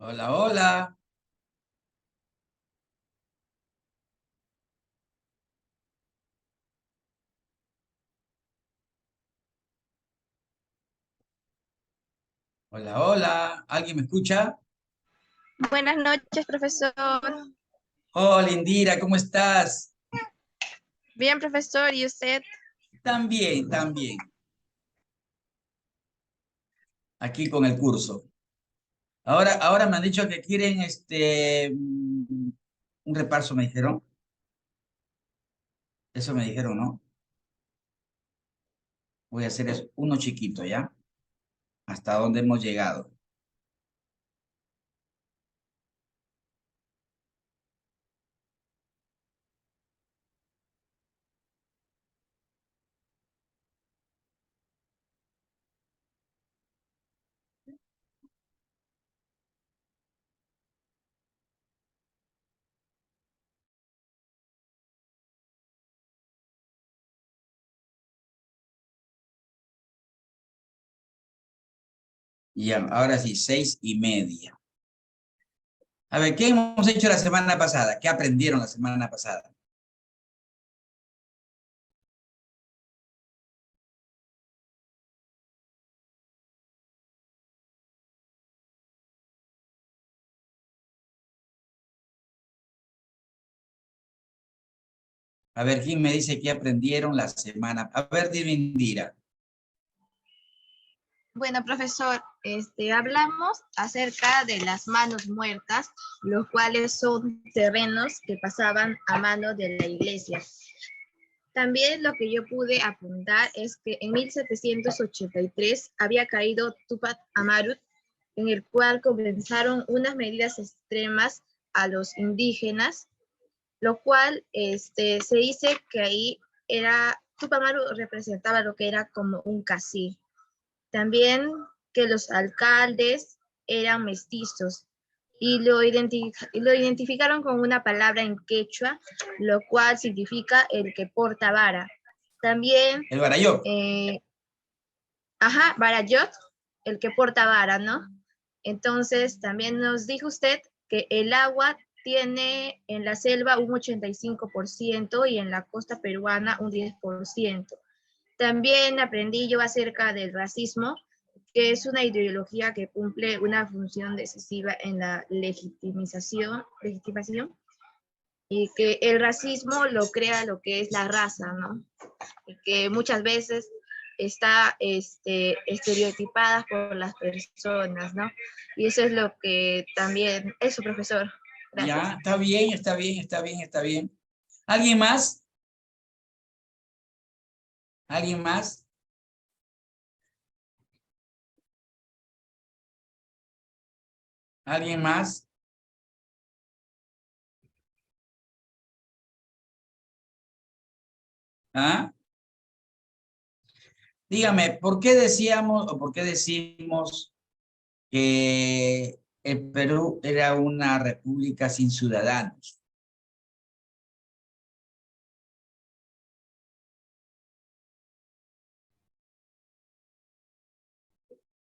Hola, hola. Hola, hola. ¿Alguien me escucha? Buenas noches, profesor. Hola, Indira, ¿cómo estás? Bien, profesor, ¿y usted? También, también. Aquí con el curso. Ahora me han dicho que quieren un repaso, me dijeron. Eso me dijeron, ¿no? Voy a hacer uno chiquito, ¿ya? Hasta dónde hemos llegado. Ya, ahora sí, 6:30. A ver, ¿qué hemos hecho la semana pasada? ¿Qué aprendieron la semana pasada? A ver, ¿quién me dice qué aprendieron la semana? A ver, dime, Indira. Bueno, profesor, hablamos acerca de las manos muertas, los cuales son terrenos que pasaban a mano de la iglesia. También lo que yo pude apuntar es que en 1783 había caído Tupac Amaru, en el cual comenzaron unas medidas extremas a los indígenas, lo cual se dice que ahí Tupac Amaru representaba lo que era como un cacique. También que los alcaldes eran mestizos y lo identificaron con una palabra en quechua, lo cual significa el que porta vara. También, El Barayó. Barayot, el que porta vara, ¿no? Entonces, también nos dijo usted que el agua tiene en la selva un 85% y en la costa peruana un 10%. También aprendí yo acerca del racismo, que es una ideología que cumple una función decisiva en la legitimación, y que el racismo lo crea lo que es la raza, ¿no? Y que muchas veces está estereotipada por las personas, ¿no? Y eso es lo que también, eso, profesor. Ya, Gracias. está bien, está bien, está bien, está bien. ¿Alguien más? ¿Alguien más? ¿Alguien más? ¿Ah? Dígame, ¿por qué decíamos o por qué decimos que el Perú era una república sin ciudadanos?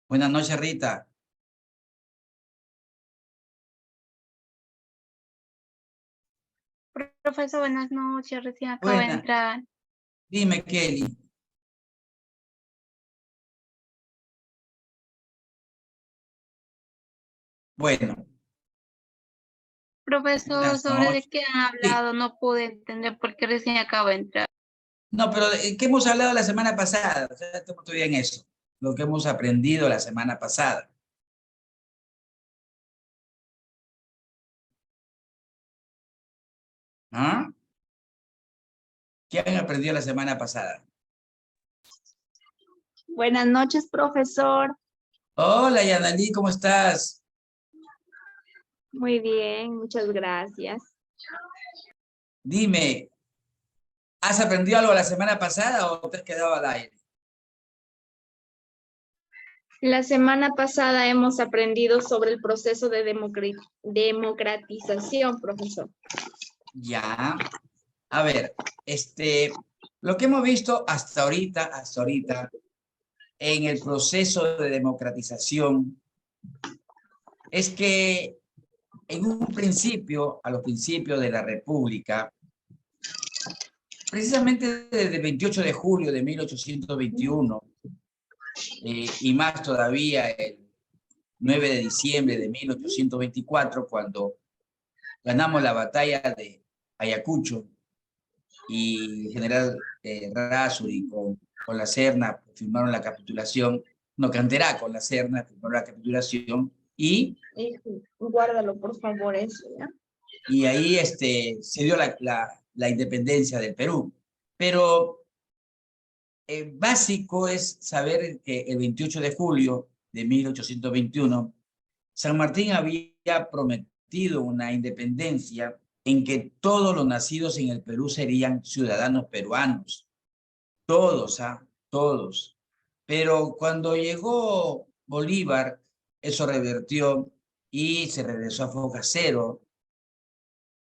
Buenas noches, Rita. Profesor, buenas noches, recién acabo de Buenas. entrar. Dime, Kelly. Bueno, Profesor, buenas ¿sobre de noches. qué han Sí. hablado? No pude entender porque recién acabo de entrar. No, pero ¿qué hemos hablado la semana pasada? O sea, estamos todavía en eso. Lo que hemos aprendido la semana pasada. ¿Ah? ¿Qué han aprendido la semana pasada? Buenas noches, profesor. Hola, Yanali, ¿cómo estás? Muy bien, muchas gracias. Dime, ¿has aprendido algo la semana pasada o te has quedado al aire? La semana pasada hemos aprendido sobre el proceso de democratización, profesor. Ya. A ver, lo que hemos visto hasta ahorita, en el proceso de democratización, es que en un principio, a los principios de la República, precisamente desde el 28 de julio de 1821, y más todavía el 9 de diciembre de 1824, cuando ganamos la batalla de Ayacucho y el general Errázuriz con la Serna firmaron la capitulación, no, Canterac con la Serna firmaron la capitulación y Guárdalo, por favor, eso, ¿ya? y ahí se dio la independencia del Perú. Pero básico es saber que el 28 de julio de 1821, San Martín había prometido una independencia en que todos los nacidos en el Perú serían ciudadanos peruanos. Todos, todos. Pero cuando llegó Bolívar, eso revertió y se regresó a foja cero,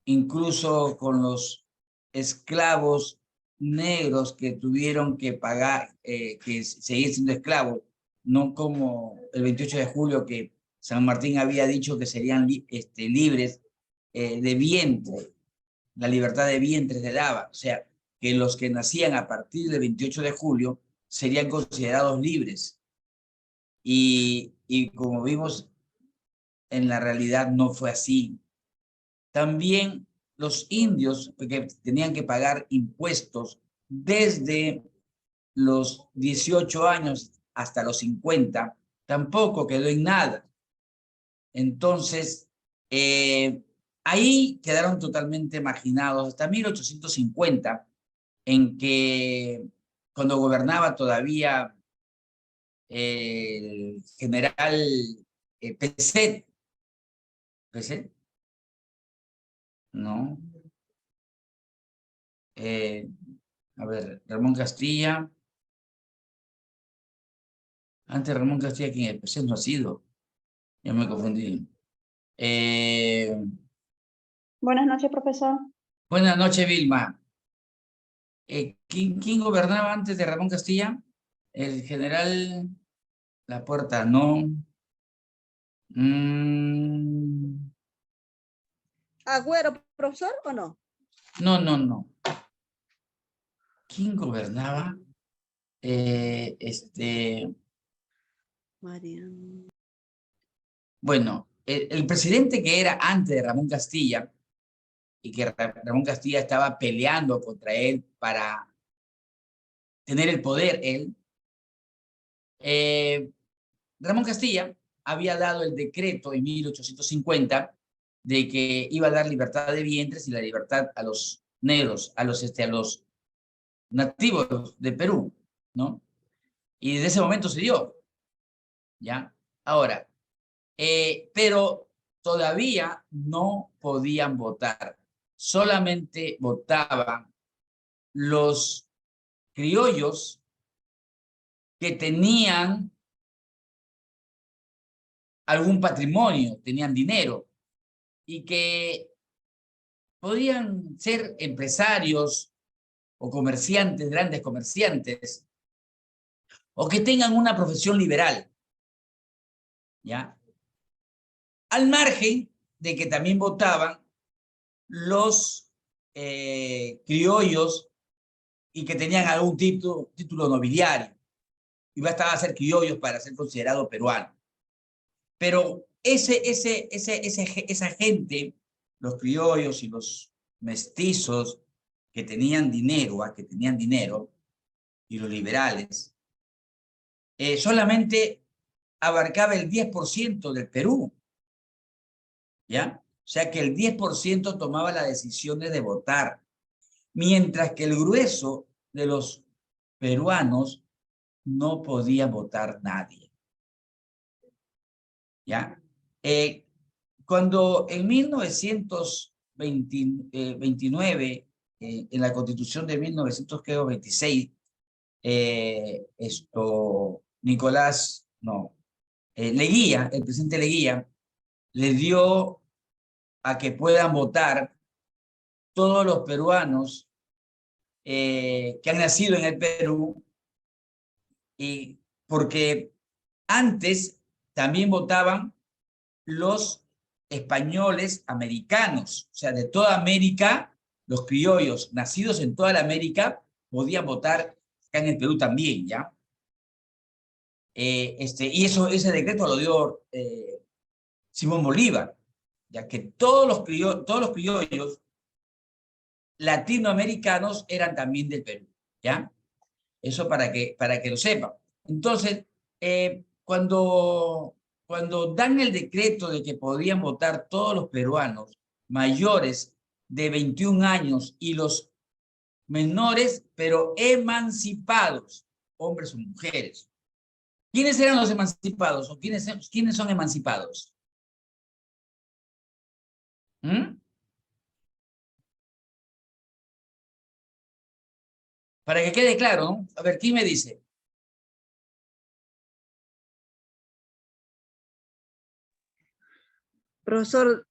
incluso con los esclavos negros que tuvieron que pagar, que seguir siendo esclavos, no como el 28 de julio que San Martín había dicho que serían libres de vientre, la libertad de vientre se daba, o sea, que los que nacían a partir del 28 de julio serían considerados libres. Y como vimos, en la realidad no fue así. También los indios, que tenían que pagar impuestos desde los 18 años hasta los 50, tampoco quedó en nada. Entonces, ahí quedaron totalmente marginados hasta 1850, en que cuando gobernaba todavía el general Peset, ¿no? A ver, Ramón Castilla. Antes Ramón Castilla, quien el Peset no ha sido. Ya me confundí. Buenas noches, profesor. Buenas noches, Vilma. ¿Quién gobernaba antes de Ramón Castilla? El general La Puerta, no. ¿Agüero, profesor, o no? No. ¿Quién gobernaba? Mariano. Bueno, el presidente que era antes de Ramón Castilla, y que Ramón Castilla estaba peleando contra él para tener el poder, Ramón Castilla había dado el decreto en 1850 de que iba a dar libertad de vientres y la libertad a los negros, a los nativos de Perú, ¿no? Y desde ese momento se dio, ¿ya? Ahora, pero todavía no podían votar, solamente votaban los criollos que tenían algún patrimonio, tenían dinero y que podían ser empresarios o comerciantes, grandes comerciantes, o que tengan una profesión liberal, ¿ya? Al margen de que también votaban los criollos y que tenían algún título nobiliario. Y bastaba ser criollos para ser considerado peruano. Pero esa gente, los criollos y los mestizos que tenían dinero, y los liberales, solamente abarcaba el 10% del Perú, ¿ya? O sea que el 10% tomaba las decisiones de votar, mientras que el grueso de los peruanos no podía votar nadie, ¿ya? Cuando en 1929, en la Constitución de 1926, Leguía, el presidente Leguía, le dio a que puedan votar todos los peruanos que han nacido en el Perú, y porque antes también votaban los españoles americanos. O sea, de toda América, los criollos nacidos en toda la América podían votar acá en el Perú también, ¿ya? Y ese decreto lo dio Simón Bolívar, ya que todos los criollos latinoamericanos eran también del Perú, ¿ya? Eso para que lo sepan. Entonces, cuando dan el decreto de que podían votar todos los peruanos mayores de 21 años y los menores, pero emancipados, hombres o mujeres. ¿Quiénes eran los emancipados o quiénes son emancipados? Para que quede claro, ¿no? A ver, ¿quién me dice? Profesor,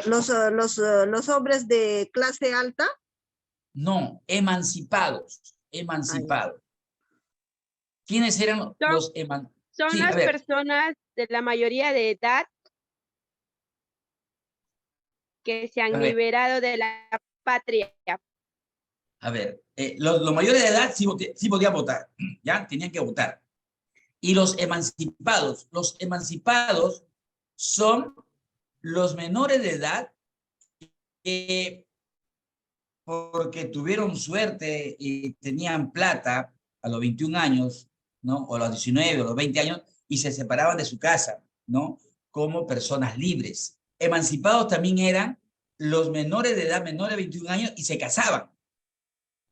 los hombres de clase alta. No, emancipados. ¿Quiénes eran los emancipados? Son Sí, las personas de la mayoría de edad que se han liberado de la patria. A ver, los mayores de edad sí podían votar, ¿ya? Tenían que votar. Y los emancipados son los menores de edad que porque tuvieron suerte y tenían plata a los 21 años, ¿no? O a los 19 o los 20 años, y se separaban de su casa, ¿no? Como personas libres. Emancipados también eran los menores de edad, menores de 21 años, y se casaban.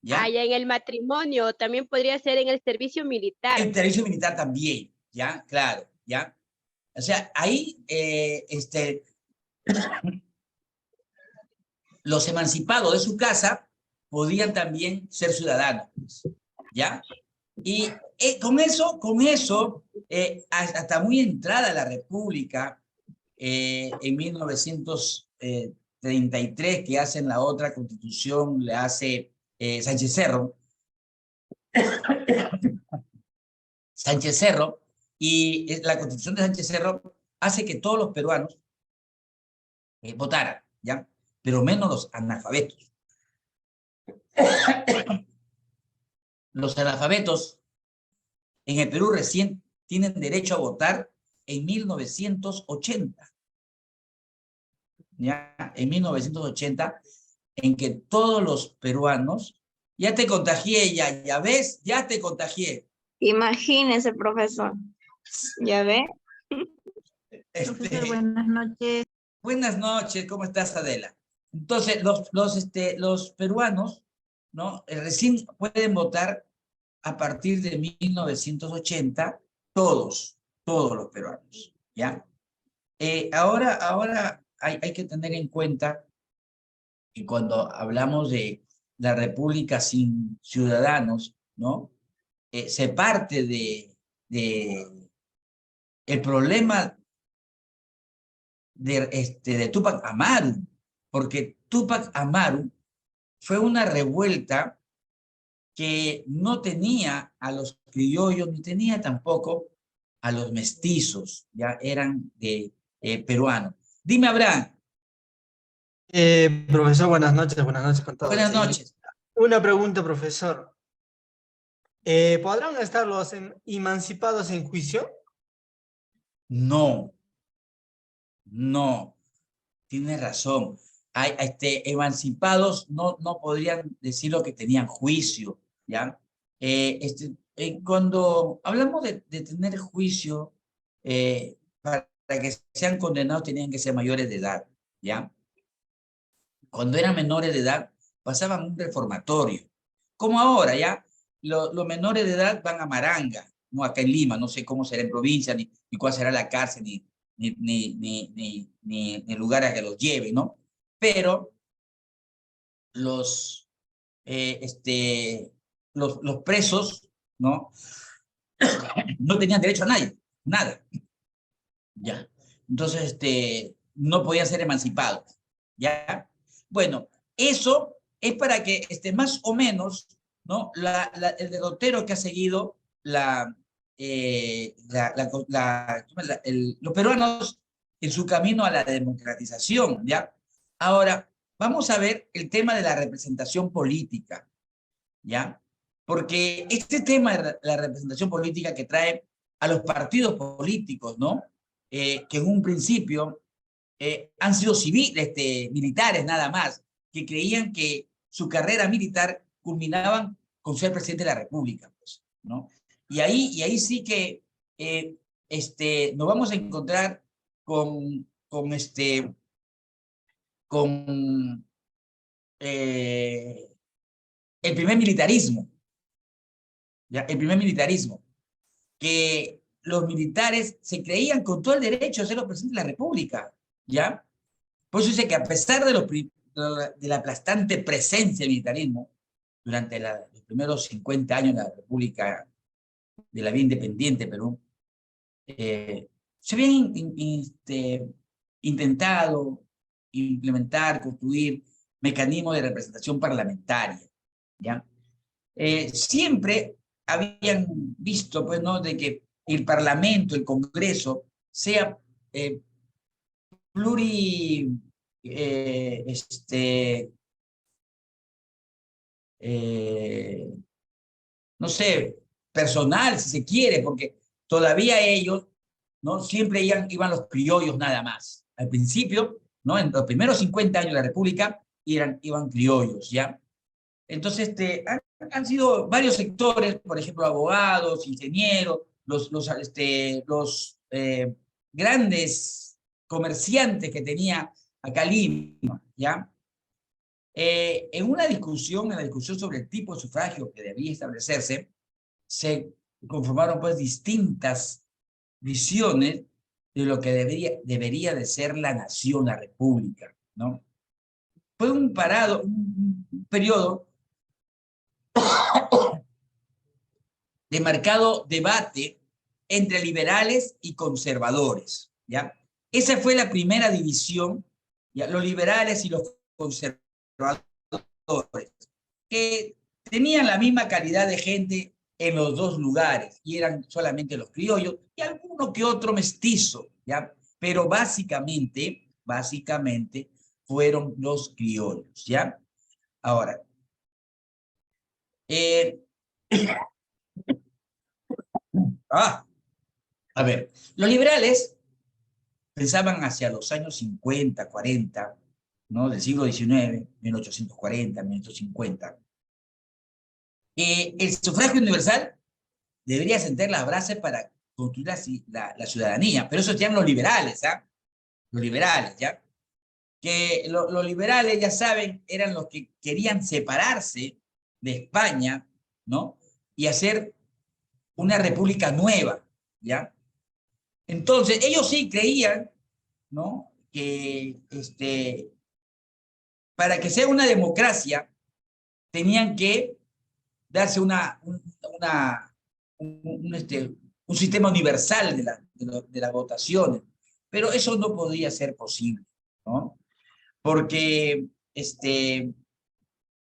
¿Ya? En el matrimonio, también podría ser en el servicio militar. En el servicio militar también, ¿ya? Claro, ¿ya? O sea, ahí, los emancipados de su casa podían también ser ciudadanos, ¿ya? Y con eso, hasta muy entrada la República, en 1933, que hacen la otra constitución, le hace Sánchez Cerro, y la constitución de Sánchez Cerro hace que todos los peruanos votaran, ¿ya? Pero menos los analfabetos. Los analfabetos en el Perú recién tienen derecho a votar en 1980. ¿Ya? En 1980, en que todos los peruanos, ya te contagié, ya ves, ya te contagié. Imagínese, profesor. ¿Ya ve? Profesor, buenas noches. Buenas noches, ¿cómo estás, Adela? Entonces, los peruanos, ¿no? Recién pueden votar a partir de 1980, todos los peruanos, ¿ya? Ahora hay que tener en cuenta que cuando hablamos de la república sin ciudadanos, ¿no? Se parte de el problema de Túpac Amaru, porque Túpac Amaru fue una revuelta que no tenía a los criollos, ni tenía tampoco a los mestizos, ya eran peruanos. Dime, Abraham. Profesor, buenas noches con todos. Buenas noches. Una pregunta, profesor. ¿Podrán estar los emancipados en juicio? No, tienes razón. Emancipados no podrían decir lo que tenían juicio, ¿ya? Cuando hablamos de tener juicio, para que sean condenados tenían que ser mayores de edad, ¿ya? Cuando eran menores de edad, pasaban un reformatorio. Como ahora, ¿ya? Los menores de edad van a Maranga, no acá en Lima, no sé cómo será en provincia, ni cuál será la cárcel, ni el lugar a que los lleven, ¿no? Pero los presos, ¿no? No tenían derecho a nada. Ya. Entonces, no podían ser emancipados, ¿ya? Bueno, eso es para que más o menos, ¿no? El derrotero que ha seguido los peruanos en su camino a la democratización, ¿ya? Ahora, vamos a ver el tema de la representación política, ¿ya? Porque este tema de la representación política que trae a los partidos políticos, ¿no? Que en un principio han sido militares nada más, que creían que su carrera militar culminaban con ser presidente de la República, pues, ¿no? Y ahí sí que nos vamos a encontrar con el primer militarismo, ¿ya? El primer militarismo, que los militares se creían con todo el derecho de ser los presidentes de la República, ¿ya? Por eso dice que a pesar de la aplastante presencia del militarismo durante los primeros 50 años de la República, de la vida independiente Perú, se habían intentado implementar, construir mecanismos de representación parlamentaria, ¿ya? Siempre habían visto, pues, ¿no?, de que el Parlamento, el Congreso, sea no sé, personal, si se quiere, porque todavía ellos, ¿no?, siempre iban los criollos nada más. Al principio, ¿no?, en los primeros 50 años de la República, iban criollos, ¿ya? Entonces, han sido varios sectores, por ejemplo, abogados, ingenieros, los grandes comerciantes que tenía acá Lima, ¿ya? En la discusión sobre el tipo de sufragio que debía establecerse, se conformaron pues distintas visiones de lo que debería de ser la nación, la república, ¿no? Fue un periodo de marcado debate entre liberales y conservadores, ¿ya? Esa fue la primera división, ¿ya? Los liberales y los conservadores, que tenían la misma calidad de gente en los dos lugares, y eran solamente los criollos y alguno que otro mestizo, ¿ya? Pero básicamente fueron los criollos, ¿ya? Ahora, a ver, los liberales pensaban hacia los años 50, 40, ¿no?, del siglo XIX, 1840, 1850, que el sufragio universal debería sentar las bases para construir la ciudadanía, pero eso eran los liberales, ¿ah? Los liberales, ¿ya? Que los liberales, ya saben, eran los que querían separarse de España, ¿no?, y hacer una república nueva, ¿ya? Entonces, ellos sí creían, ¿no?, que para que sea una democracia tenían que darse un sistema universal de las votaciones, pero eso no podía ser posible, ¿no? Porque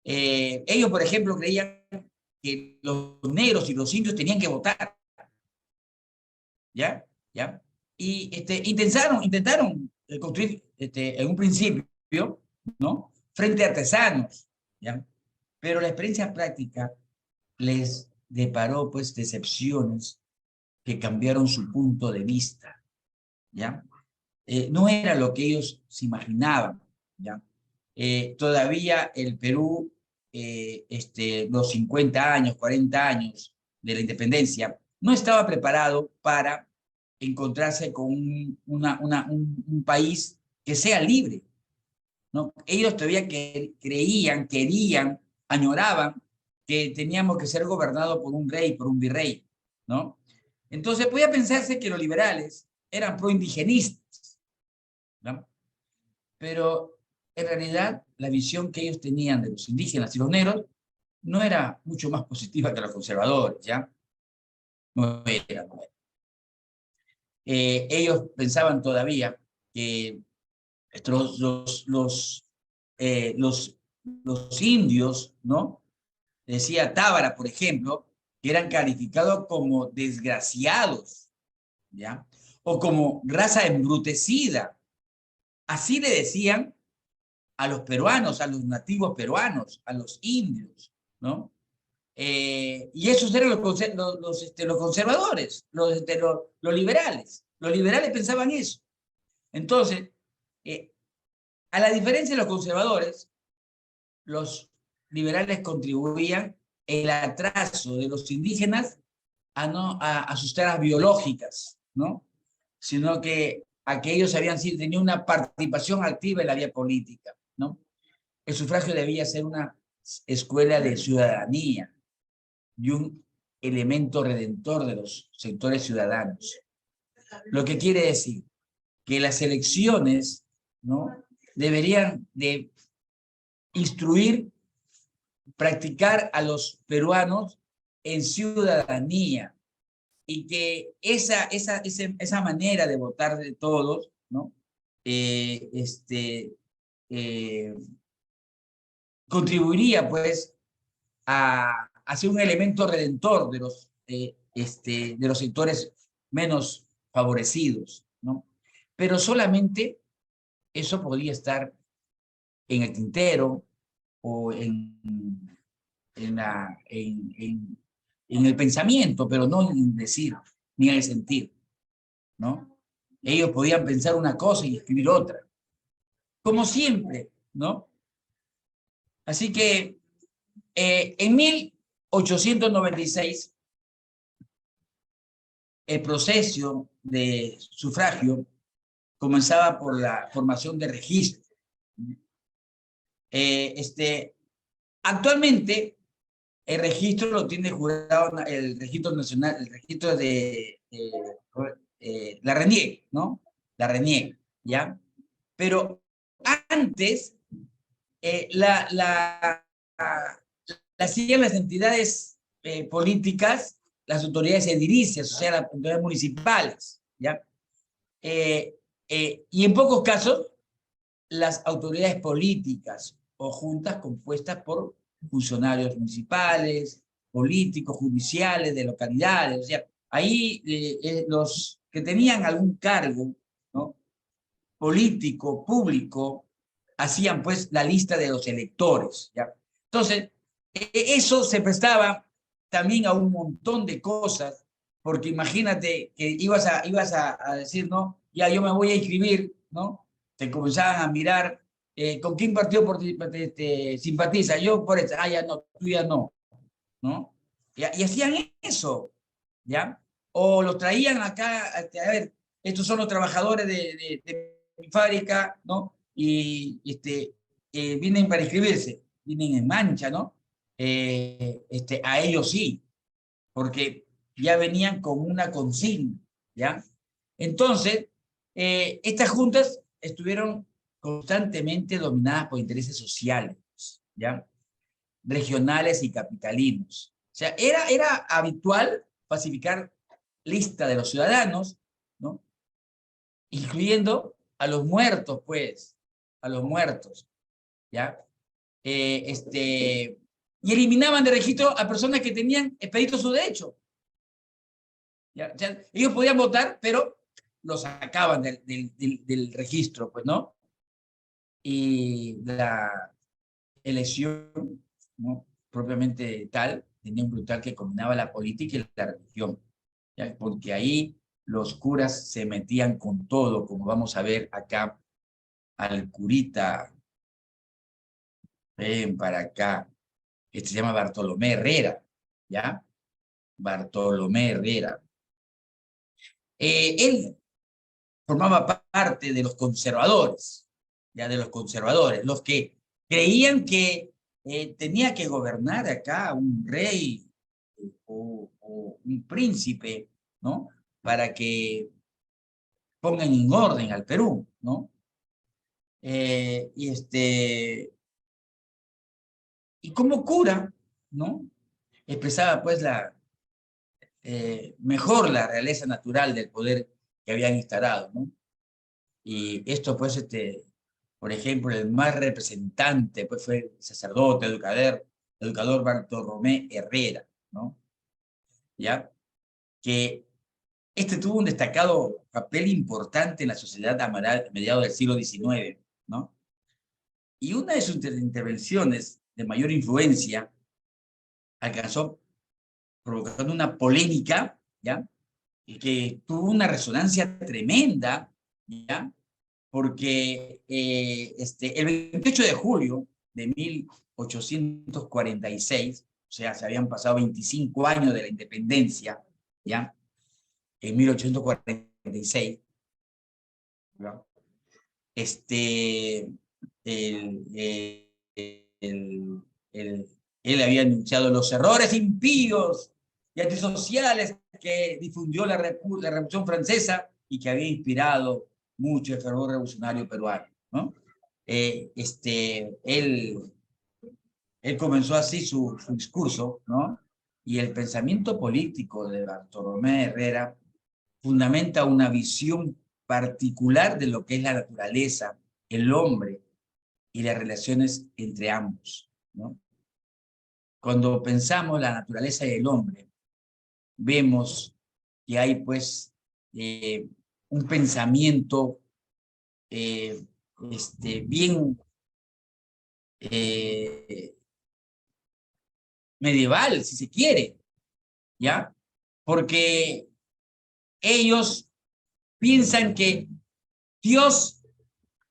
ellos, por ejemplo, creían que los negros y los indios tenían que votar, ¿ya? Y intentaron construir en un principio, ¿no?, frente a artesanos, ¿ya? Pero la experiencia práctica les deparó pues decepciones que cambiaron su punto de vista, ¿ya? No era lo que ellos se imaginaban, ¿ya? Todavía el Perú, los 50 años, 40 años de la independencia, no estaba preparado para encontrarse con un país que sea libre, ¿no? Ellos todavía querían, añoraban que teníamos que ser gobernados por un rey, por un virrey, ¿no? Entonces podía pensarse que los liberales eran proindigenistas, ¿no? Pero en realidad la visión que ellos tenían de los indígenas y los negros no era mucho más positiva que los conservadores, ¿ya? No era. Ellos pensaban todavía que los indios, ¿no? Decía Tábara, por ejemplo, que eran calificados como desgraciados, ¿ya? o como raza embrutecida. Así le decían a los peruanos, a los nativos peruanos, a los indios, ¿no? Y esos eran los conservadores, los liberales. Los liberales pensaban eso. Entonces, a la diferencia de los conservadores, los liberales contribuían el atraso de los indígenas a sus tareas biológicas, ¿no? Sino que aquellos tenían una participación activa en la vida política, ¿no? El sufragio debía ser una escuela de ciudadanía y un elemento redentor de los sectores ciudadanos. Lo que quiere decir que las elecciones, ¿no?, deberían de instruir, practicar a los peruanos en ciudadanía, y que esa manera de votar de todos, ¿no?, contribuiría pues a ser un elemento redentor de los sectores menos favorecidos, ¿no? Pero solamente eso podía estar en el tintero o en el pensamiento, pero no en el decir, ni en el sentir, ¿no? Ellos podían pensar una cosa y escribir otra, como siempre, ¿no? Así que en 1896, el proceso de sufragio comenzaba por la formación de registro. Actualmente, el registro lo tiene jurado el registro nacional, el registro de la RENIEC, ¿no? La RENIEC, ¿ya? Pero antes, la hacían las entidades políticas, las autoridades edilicias, o sea, las autoridades municipales, ¿ya? Y en pocos casos, las autoridades políticas o juntas compuestas por funcionarios municipales, políticos, judiciales, de localidades. O sea, ahí los que tenían algún cargo, ¿no?, político, público, hacían pues la lista de los electores, ¿ya? Entonces, eso se prestaba también a un montón de cosas, porque imagínate que ibas a decir, ¿no?, ya yo me voy a inscribir, ¿no? Te comenzaban a mirar, ¿con quién partido simpatiza? Yo por eso, ya no, tú ya no, ¿no? Y hacían eso, ¿ya? O los traían acá, a ver, estos son los trabajadores de mi fábrica, ¿no? Y vienen para inscribirse, vienen en mancha, ¿no? A ellos sí, porque ya venían con una consigna, ¿ya? Entonces, estas juntas estuvieron constantemente dominadas por intereses sociales, ¿ya?, regionales y capitalinos. O sea, era habitual falsificar lista de los ciudadanos, ¿no?, incluyendo a los muertos, pues, a los muertos, ¿ya? Y eliminaban de registro a personas que tenían expedito su derecho. ¿Ya? O sea, ellos podían votar, pero los sacaban del registro, pues, ¿no? Y la elección, ¿no?, propiamente tal, tenía un brutal que combinaba la política y la religión, ¿ya? Porque ahí los curas se metían con todo, como vamos a ver acá al curita, ven para acá, se llama Bartolomé Herrera, ¿ya? Bartolomé Herrera. Él formaba parte de los conservadores, ya, de los conservadores, los que creían que tenía que gobernar acá un rey o un príncipe, ¿no?, para que pongan en orden al Perú, ¿no? Y como cura, ¿no?, expresaba pues mejor la realeza natural del poder que habían instalado, ¿no? Y esto pues, por ejemplo, el más representante pues fue el sacerdote, educador Bartolomé Herrera, ¿no? ¿Ya? Que Este tuvo un destacado papel importante en la sociedad a mediados del siglo XIX, ¿no? Y una de sus intervenciones de mayor influencia alcanzó provocando una polémica, ¿ya? Y que tuvo una resonancia tremenda, ¿ya? Porque el 28 de julio de 1846, o sea, se habían pasado 25 años de la independencia, ¿ya? En 1846, ¿ya? Él había anunciado los errores impíos y antisociales que difundió la Revolución Francesa y que había inspirado mucho el fervor revolucionario peruano, ¿no? Él comenzó así su discurso, ¿no? Y el pensamiento político de Bartolomé Herrera fundamenta una visión particular de lo que es la naturaleza, el hombre y las relaciones entre ambos, ¿no? Cuando pensamos la naturaleza y el hombre, vemos que hay pues un pensamiento bien medieval, si se quiere, ¿ya? Porque ellos piensan que Dios,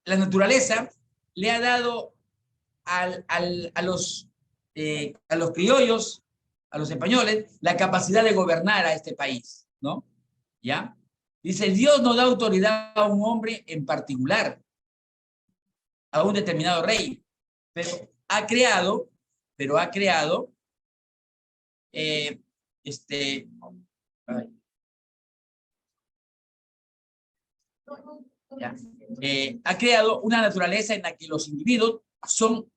la naturaleza, le ha dado a los criollos, a los españoles, la capacidad de gobernar a este país, ¿no? ¿Ya? Dice, Dios no da autoridad a un hombre en particular, a un determinado rey, pero ha creado, ha creado una naturaleza en la que los individuos son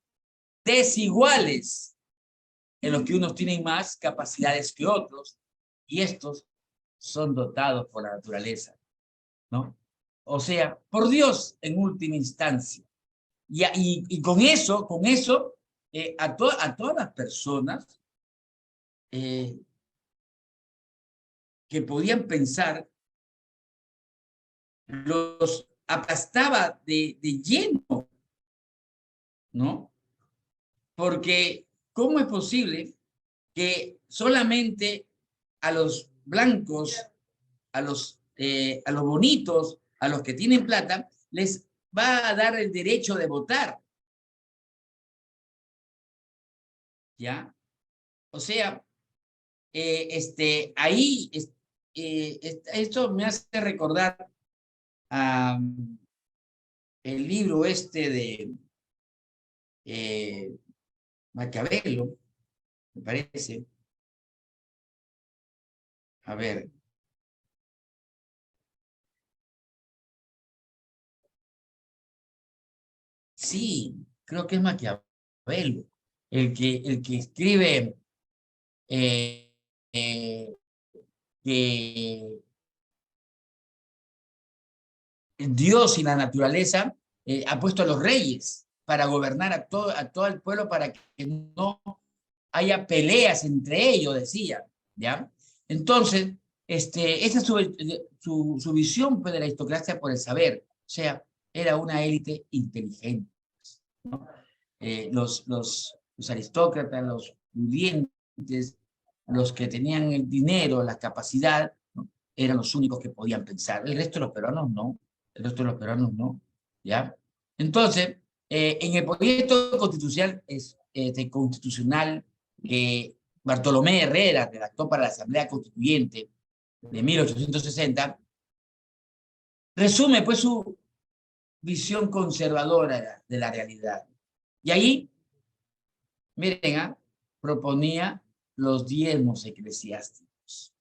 desiguales, en los que unos tienen más capacidades que otros, y estos son dotados por la naturaleza, ¿no? O sea, por Dios en última instancia. Y con eso a todas las personas que podían pensar, los aplastaba de lleno, ¿no? Porque, ¿cómo es posible que solamente a los blancos, a los bonitos, a los que tienen plata, les va a dar el derecho de votar? ¿Ya? O sea, ahí, esto me hace recordar el libro de Maquiavelo, me parece. A ver. Sí, creo que es Maquiavelo, el que escribe que Dios y la naturaleza ha puesto a los reyes para gobernar a todo el pueblo, para que no haya peleas entre ellos, decía, ¿ya? Entonces, esa es su visión pues, de la aristocracia por el saber. O sea, era una élite inteligente, ¿no? Los aristócratas, los pudientes, los que tenían el dinero, la capacidad, ¿no? Eran los únicos que podían pensar. El resto de los peruanos no. El resto de los peruanos no. ¿Ya? Entonces, en el proyecto constitucional que Bartolomé Herrera redactó para la Asamblea Constituyente de 1860, resume pues su visión conservadora de la realidad. Y ahí, miren, proponía los diezmos eclesiásticos.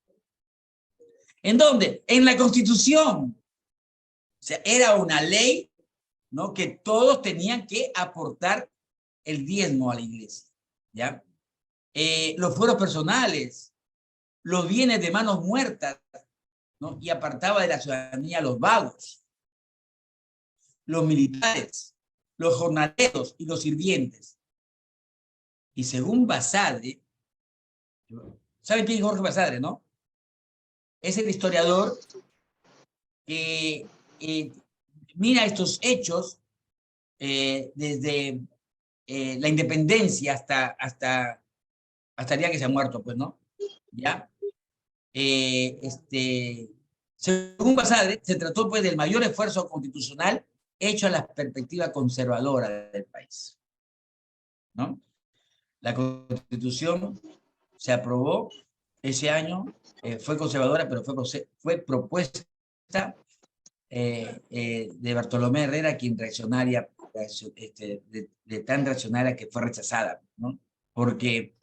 ¿En dónde? En la Constitución. O sea, era una ley, ¿no? Que todos tenían que aportar el diezmo a la iglesia, ¿ya? Los fueros personales, los bienes de manos muertas, ¿no? Y apartaba de la ciudadanía a los vagos, los militares, los jornaleros y los sirvientes. Y según Basadre, ¿saben quién es Jorge Basadre, no? es el historiador que mira estos hechos desde la independencia hasta el día que se ha muerto, pues, ¿no? ¿Ya? Según Basadre, se trató, pues, del mayor esfuerzo constitucional hecho a la perspectiva conservadora del país, ¿no? La Constitución se aprobó ese año, fue conservadora, pero fue propuesta de Bartolomé Herrera, quien reaccionaria, de tan reaccionaria que fue rechazada, ¿no? Porque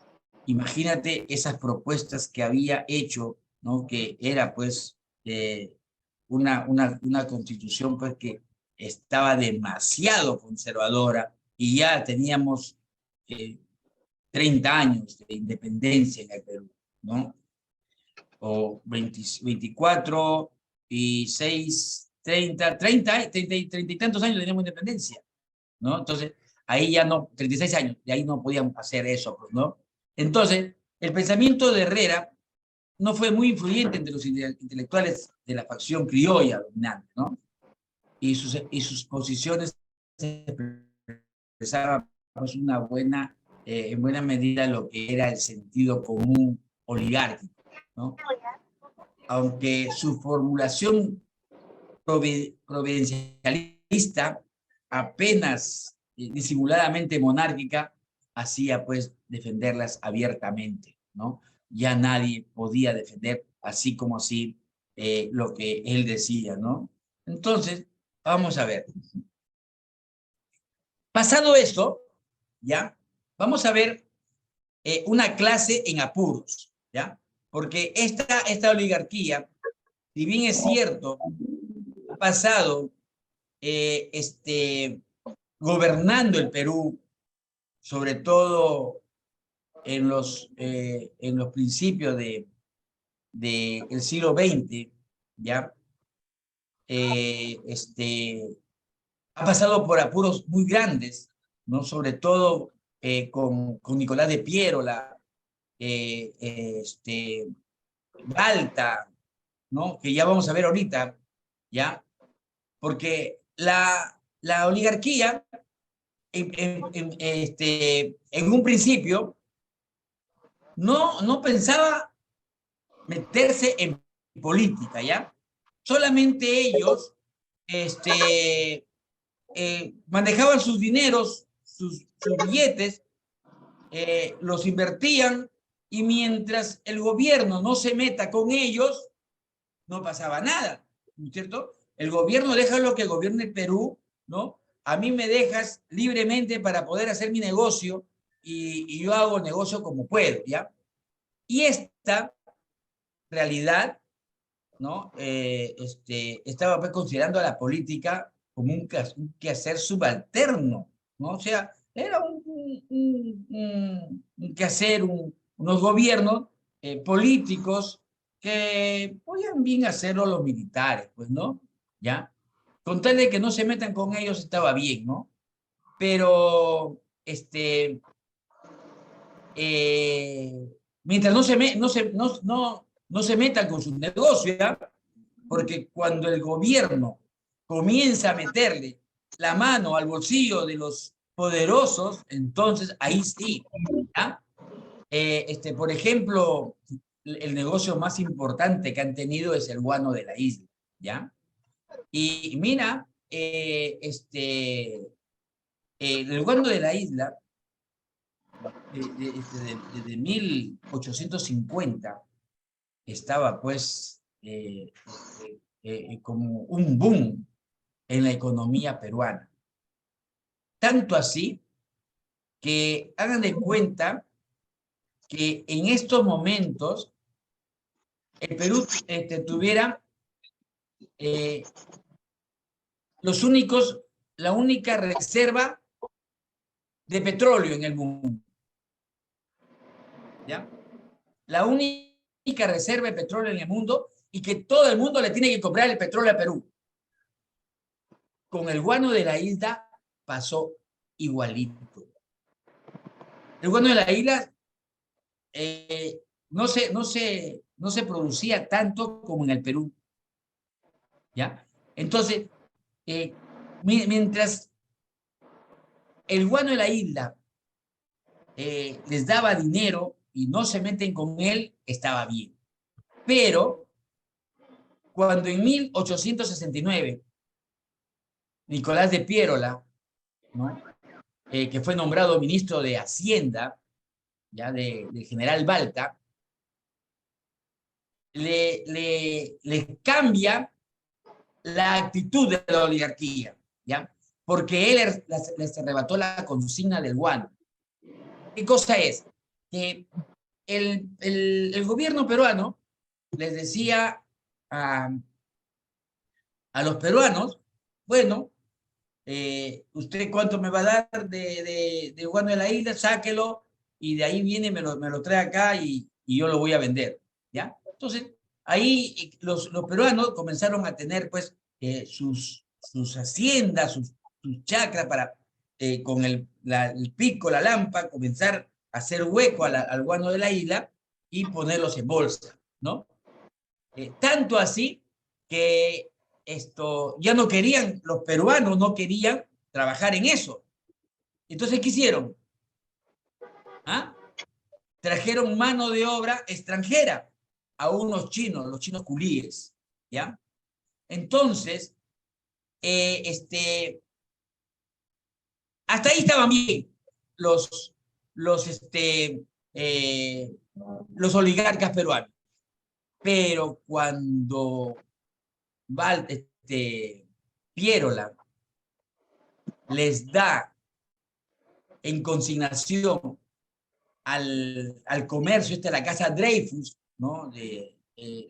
imagínate esas propuestas que había hecho, ¿no? Que era, pues, una constitución, pues, que estaba demasiado conservadora y ya teníamos 30 años de independencia en el Perú, ¿no? O 24 y 6, 30 y tantos años teníamos independencia, ¿no? Entonces, ahí ya no, 36 años, de ahí no podían hacer eso, pues, ¿no? Entonces, el pensamiento de Herrera no fue muy influyente entre los intelectuales de la facción criolla dominante, ¿no? Y sus posiciones expresaban, pues, en buena medida lo que era el sentido común oligárquico, ¿no? Aunque su formulación providencialista, apenas disimuladamente monárquica, hacía, pues, defenderlas abiertamente, ¿no? Ya nadie podía defender así como así lo que él decía, ¿no? Entonces, vamos a ver. Pasado esto, ¿ya? Vamos a ver una clase en apuros, ¿ya? Porque esta oligarquía, si bien es cierto, ha pasado gobernando el Perú, sobre todo en los principios del siglo XX, ¿ya? Ha pasado por apuros muy grandes, ¿no? Sobre todo con Nicolás de Piérola, Balta, ¿no? Que ya vamos a ver ahorita, ¿ya? Porque la oligarquía, en un principio, no pensaba meterse en política, ¿ya? Solamente ellos manejaban sus dineros, sus billetes, los invertían, y mientras el gobierno no se meta con ellos, no pasaba nada, ¿no es cierto? El gobierno deja lo que gobierne el Perú, ¿no? A mí me dejas libremente para poder hacer mi negocio y yo hago negocio como puedo, ¿ya? Y esta realidad, ¿no? Estaba, pues, considerando a la política como un quehacer subalterno, ¿no? O sea, era un quehacer, unos gobiernos políticos que podían bien hacerlo los militares, pues, ¿no? ¿Ya? Con tal de que no se metan con ellos estaba bien, ¿no? Pero, mientras no se metan con su negocio, ¿ya? Porque cuando el gobierno comienza a meterle la mano al bolsillo de los poderosos, entonces ahí sí, ¿ya? Por ejemplo, el negocio más importante que han tenido es el guano de la isla, ¿ya? Y mira, el guano de la isla, desde 1850, estaba, pues, como un boom en la economía peruana. Tanto así que hagan de cuenta que en estos momentos el Perú tuviera la única reserva de petróleo en el mundo, ¿ya? La única reserva de petróleo en el mundo, y que todo el mundo le tiene que comprar el petróleo a Perú. Con el guano de la isla pasó igualito. El guano de la isla no se no se producía tanto como en el Perú, ¿ya? Entonces, mientras el guano de la isla les daba dinero y no se meten con él, estaba bien. Pero cuando en 1869 Nicolás de Piérola, ¿no? Que fue nombrado ministro de Hacienda, ya del general Balta, le cambia la actitud de la oligarquía, ¿ya? Porque él les arrebató la consigna del guano. ¿Qué cosa es? Que el gobierno peruano les decía a los peruanos, bueno, ¿usted cuánto me va a dar de guano de la isla? Sáquelo y de ahí viene, me lo trae acá y yo lo voy a vender, ¿ya? Entonces, ahí los peruanos comenzaron a tener, pues, sus haciendas, sus chacras para, con el pico, la lampa, comenzar a hacer hueco al guano de la isla y ponerlos en bolsa, ¿no? Tanto así que ya no querían, los peruanos no querían trabajar en eso. Entonces, ¿qué hicieron? ¿Ah? Trajeron mano de obra extranjera a unos chinos, los chinos culíes, ¿ya? Entonces, hasta ahí estaban bien los oligarcas peruanos. Pero cuando Piérola les da en consignación al comercio, la casa Dreyfus, ¿no?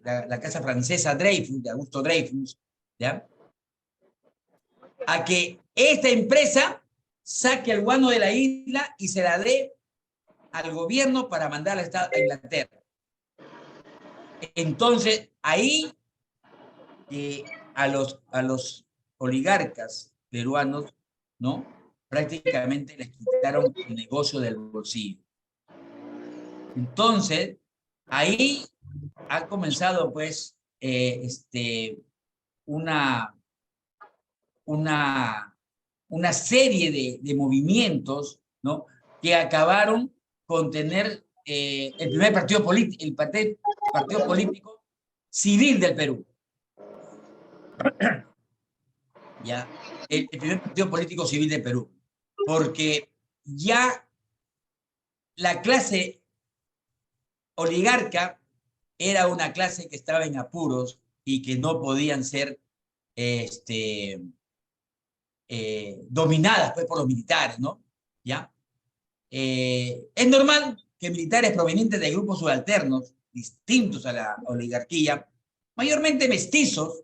La casa francesa Dreyfus, de Augusto Dreyfus, ¿ya? A que esta empresa saque el guano de la isla y se la dé al gobierno para mandar a Inglaterra. Entonces, ahí a los oligarcas peruanos, ¿no? Prácticamente les quitaron el negocio del bolsillo. Entonces, ahí ha comenzado, pues, una serie de movimientos, ¿no? Que acabaron con tener el primer partido político civil del Perú. ¿Ya? El primer partido político civil del Perú. Porque ya la clase oligarca era una clase que estaba en apuros y que no podían ser dominadas, pues, por los militares, ¿no? ¿Ya? Es normal que militares provenientes de grupos subalternos distintos a la oligarquía, mayormente mestizos,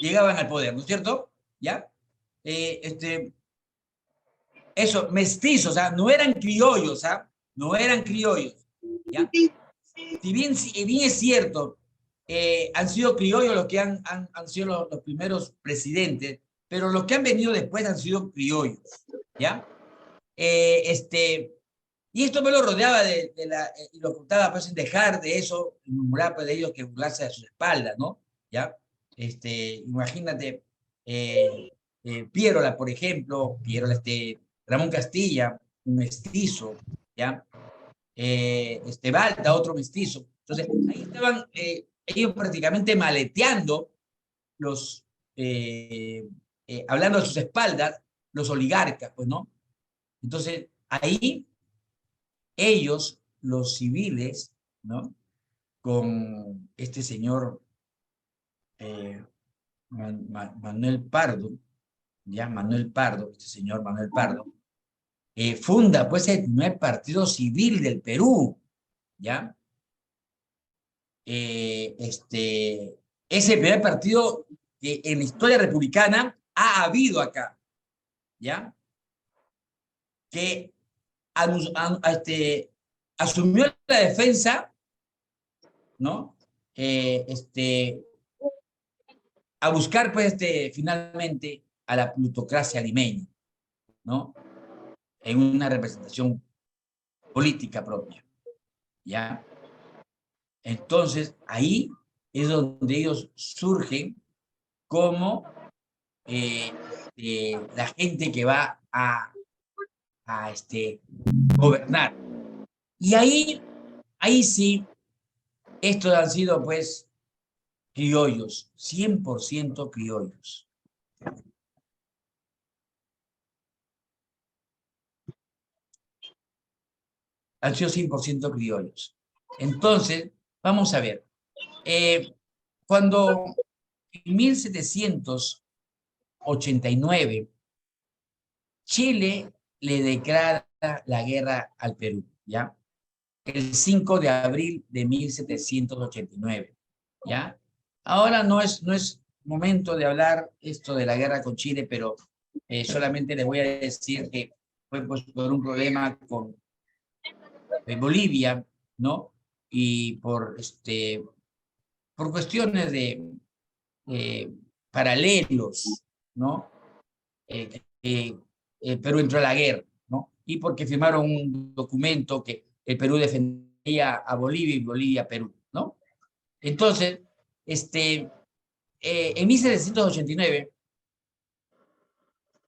llegaban al poder, ¿no es cierto? ¿Ya? Eso, mestizos, o sea, no eran criollos, ¿ah? No eran criollos, ¿ya? Si bien es cierto, han sido criollos los que han sido los primeros presidentes, pero los que han venido después han sido criollos, ¿ya? Y esto me lo rodeaba y lo contaba, pues, sin dejar de eso, murmurar, pues, de ellos que burlarse de sus espaldas, ¿no? ¿Ya? Imagínate, Piérola, por ejemplo, Ramón Castilla, un mestizo, ¿ya? Balta, otro mestizo. Entonces, ahí estaban ellos prácticamente maleteando hablando de sus espaldas, los oligarcas, pues, ¿no? Entonces, ahí ellos, los civiles, ¿no? Con este señor Manuel Pardo, ya Manuel Pardo, este señor Manuel Pardo, funda, pues, el primer partido civil del Perú, ¿ya? Ese primer partido que en la historia republicana ha habido acá, ¿ya? Que asumió la defensa, ¿no? A buscar, pues, finalmente a la plutocracia limeña, ¿no? En una representación política propia, ¿ya? Entonces, ahí es donde ellos surgen como la gente que va a gobernar. Y ahí sí, estos han sido pues criollos, 100% criollos. Han sido 100% criollos. Entonces, vamos a ver. Cuando en 1789 Chile le declara la guerra al Perú, ¿ya? El 5 de abril de 1789, ¿ya? Ahora no es momento de hablar esto de la guerra con Chile, pero solamente les voy a decir que fue pues, por un problema con Bolivia, ¿no? Y por cuestiones de paralelos, ¿no? Perú entró a la guerra, ¿no? Y porque firmaron un documento que el Perú defendía a Bolivia y Bolivia a Perú, ¿no? Entonces, en 1789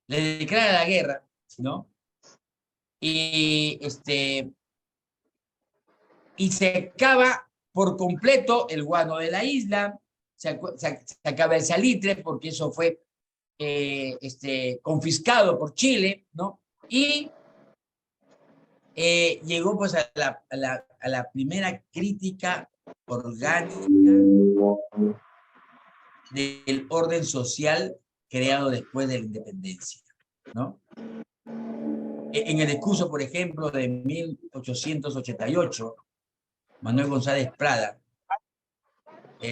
le declara la guerra, ¿no? Y se acaba por completo el guano de la isla, se acaba el salitre, porque eso fue confiscado por Chile, ¿no? Y llegó pues a la primera crítica orgánica del orden social creado después de la independencia, ¿no? En el discurso, por ejemplo, de 1888, Manuel González Prada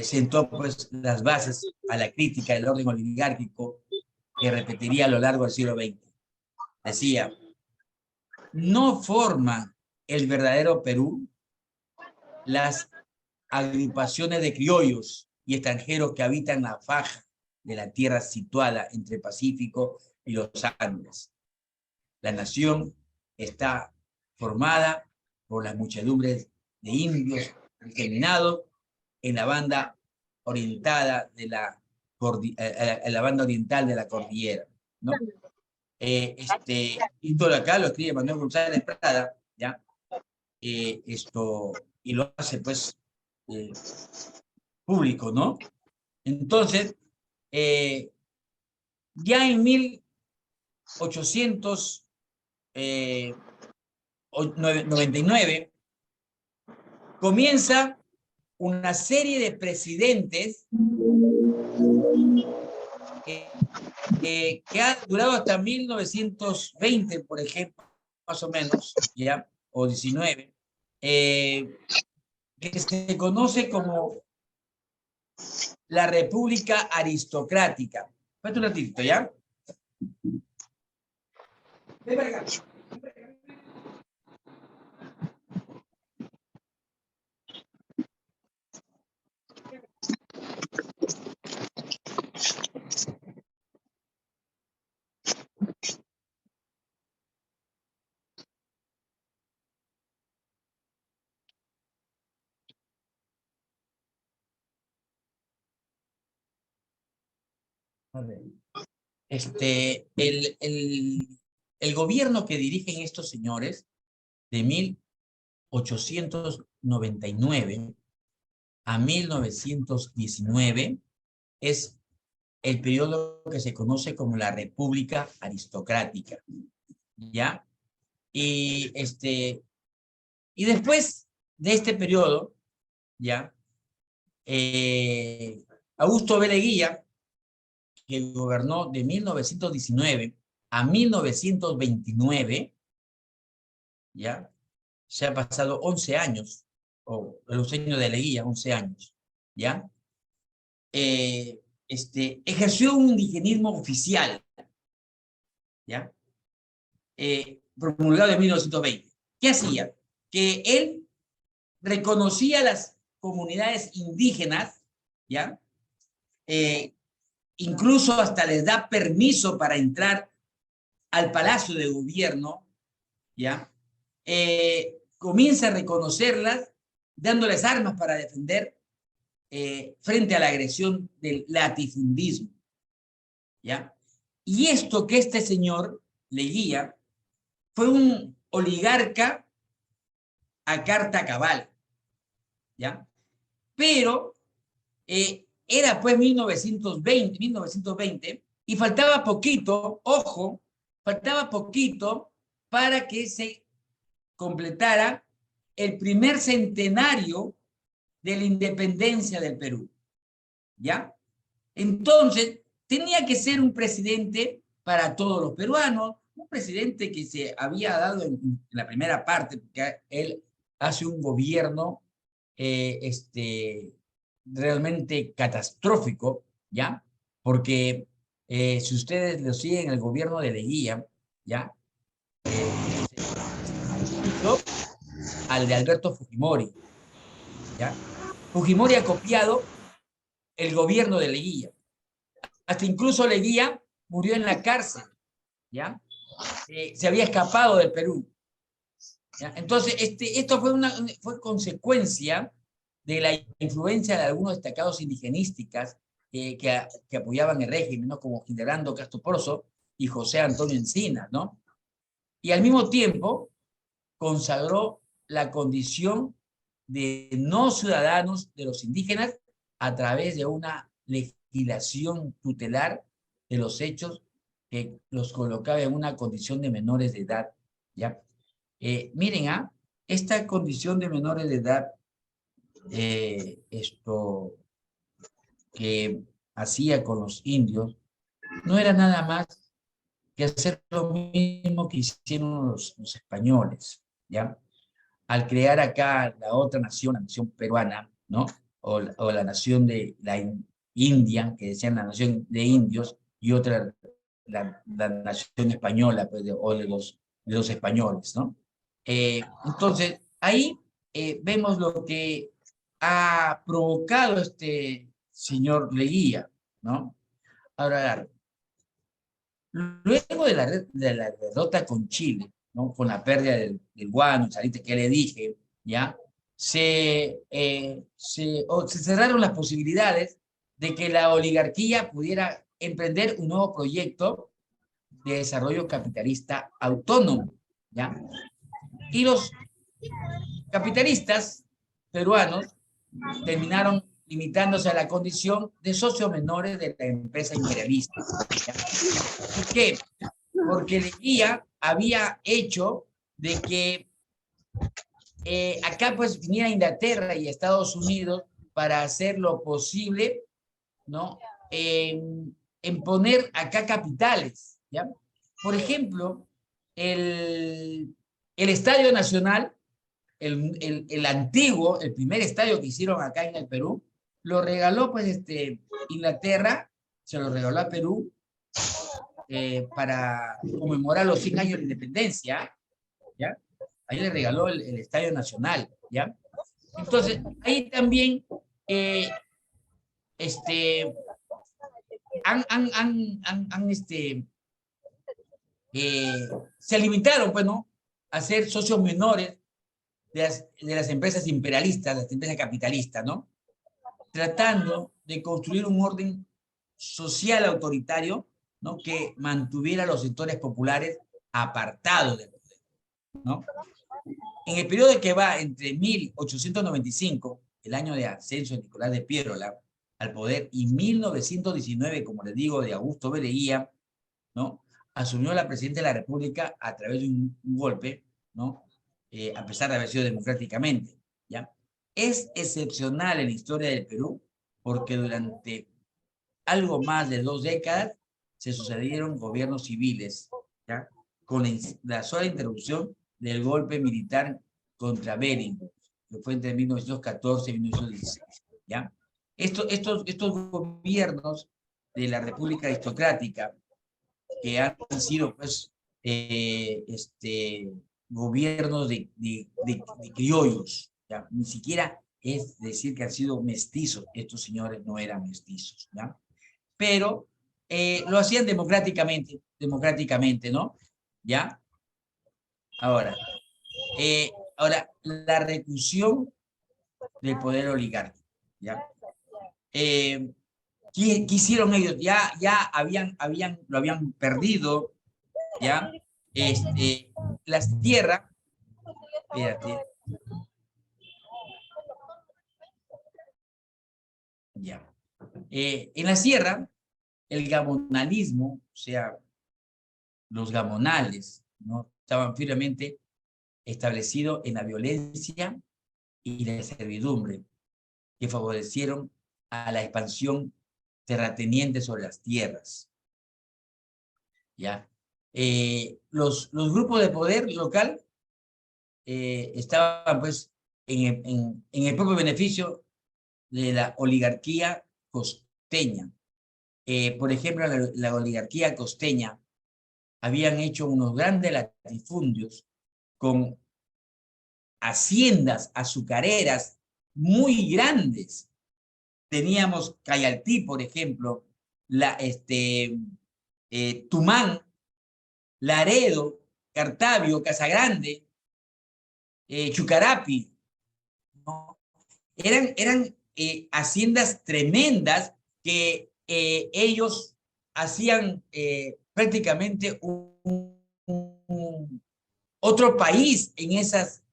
sentó pues las bases a la crítica del orden oligárquico que repetiría a lo largo del siglo XX. Decía, no forman el verdadero Perú las agrupaciones de criollos y extranjeros que habitan la faja de la tierra situada entre el Pacífico y los Andes. La nación está formada por las muchedumbres de indios discriminados en la banda oriental de la cordillera, ¿no? Y todo acá lo escribe Manuel González Prada, ¿ya? Y lo hace pues público, ¿no? Entonces, ya en 1899 comienza una serie de presidentes que ha durado hasta 1920, por ejemplo, más o menos, ¿ya? O 19, que se conoce como la República Aristocrática. Espérate un ratito, ¿ya? Ven para acá. A ver. El gobierno que dirigen estos señores de 1899 a 1919 es el periodo que se conoce como la República Aristocrática, ¿ya? Y después de este periodo, ¿ya? Augusto B. Leguía, que gobernó de 1919 a 1929, ¿ya? Se ha pasado 11 años, o los años de Leguía, 11 años, ¿ya? Ejerció un indigenismo oficial, ¿ya? Promulgado en 1920. ¿Qué hacía? Que él reconocía las comunidades indígenas, ¿ya? Incluso hasta les da permiso para entrar al Palacio de Gobierno, ¿ya? Comienza a reconocerlas dándoles armas para defender frente a la agresión del latifundismo, ¿ya? Y esto que este señor Leguía fue un oligarca a carta cabal, ¿ya? Pero era pues 1920, y faltaba poquito, ojo, faltaba poquito para que se completara el primer centenario de la independencia del Perú, ¿ya? Entonces, tenía que ser un presidente para todos los peruanos, un presidente que se había dado en la primera parte, porque él hace un gobierno realmente catastrófico, ¿ya? Porque si ustedes lo siguen, el gobierno de Leguía, ¿ya? Al de Alberto Fujimori, ¿ya? Fujimori ha copiado el gobierno de Leguía. Hasta incluso Leguía murió en la cárcel, ¿ya? Se había escapado del Perú, ¿ya? Entonces, esto fue consecuencia de la influencia de algunos destacados indigenistas que apoyaban el régimen, ¿no? Como Gildardo Castro Porzo y José Antonio Encinas, ¿no? Y al mismo tiempo consagró la condición de no ciudadanos de los indígenas a través de una legislación tutelar de los hechos que los colocaba en una condición de menores de edad, ¿ya? Miren, esta condición de menores de edad, esto que hacía con los indios, no era nada más que hacer lo mismo que hicieron los españoles, ¿ya? Al crear acá la otra nación, la nación peruana, ¿no? O la nación de la India, que decían la nación de indios, y otra, la nación española, pues, o de los españoles, ¿no? Entonces, ahí vemos lo que ha provocado este señor Leguía, ¿no? Ahora, luego de la derrota con Chile, ¿no? Con la pérdida del guano, salite que le dije, ¿ya? Se cerraron las posibilidades de que la oligarquía pudiera emprender un nuevo proyecto de desarrollo capitalista autónomo, ¿ya? Y los capitalistas peruanos terminaron limitándose a la condición de socios menores de la empresa imperialista, ¿ya? ¿Por qué? Porque Leguía había hecho de que acá pues viniera Inglaterra y Estados Unidos para hacer lo posible, ¿no? En poner acá capitales, ¿ya? Por ejemplo, el Estadio Nacional, el antiguo, el primer estadio que hicieron acá en el Perú, lo regaló pues Inglaterra, se lo regaló a Perú para conmemorar los 100 años de independencia, ¿ya? Ahí le regaló el Estadio Nacional, ¿ya? Entonces, ahí también se limitaron, pues, ¿no? A ser socios menores de las empresas imperialistas, de las empresas capitalistas, ¿no? Tratando de construir un orden social autoritario, ¿no? Que mantuviera a los sectores populares apartados del poder, ¿no? En el periodo que va entre 1895, el año de ascenso de Nicolás de Piérola al poder, y 1919, como les digo, de Augusto B. Leguía, ¿no? Asumió la presidencia de la República a través de un golpe, ¿no? A pesar de haber sido democráticamente, ¿ya? Es excepcional en la historia del Perú porque durante algo más de 2 décadas se sucedieron gobiernos civiles, ¿ya? Con la sola interrupción del golpe militar contra Bering, que fue entre 1914 y 1916, ¿ya? Estos gobiernos de la República Aristocrática, que han sido, pues, gobiernos de criollos, ¿ya? Ni siquiera es decir que han sido mestizos, estos señores no eran mestizos, ¿ya? Pero lo hacían democráticamente, ¿no? ¿Ya? Ahora, la reclusión del poder oligárquico, ¿ya? ¿Qué hicieron ellos? Ya lo habían perdido, ¿ya? Las tierras, espérate, ya. En la sierra, el gamonalismo, o sea, los gamonales, ¿no? Estaban firmemente establecidos en la violencia y la servidumbre, que favorecieron a la expansión terrateniente sobre las tierras. ¿Ya? Los grupos de poder local estaban pues en el propio beneficio de la oligarquía costeña. Por ejemplo, la oligarquía costeña habían hecho unos grandes latifundios con haciendas azucareras muy grandes. Teníamos Cayaltí, por ejemplo, Tumán, Laredo, Cartavio, Casagrande, Chucarapi, ¿no? Eran haciendas tremendas que ellos hacían prácticamente otro país en esas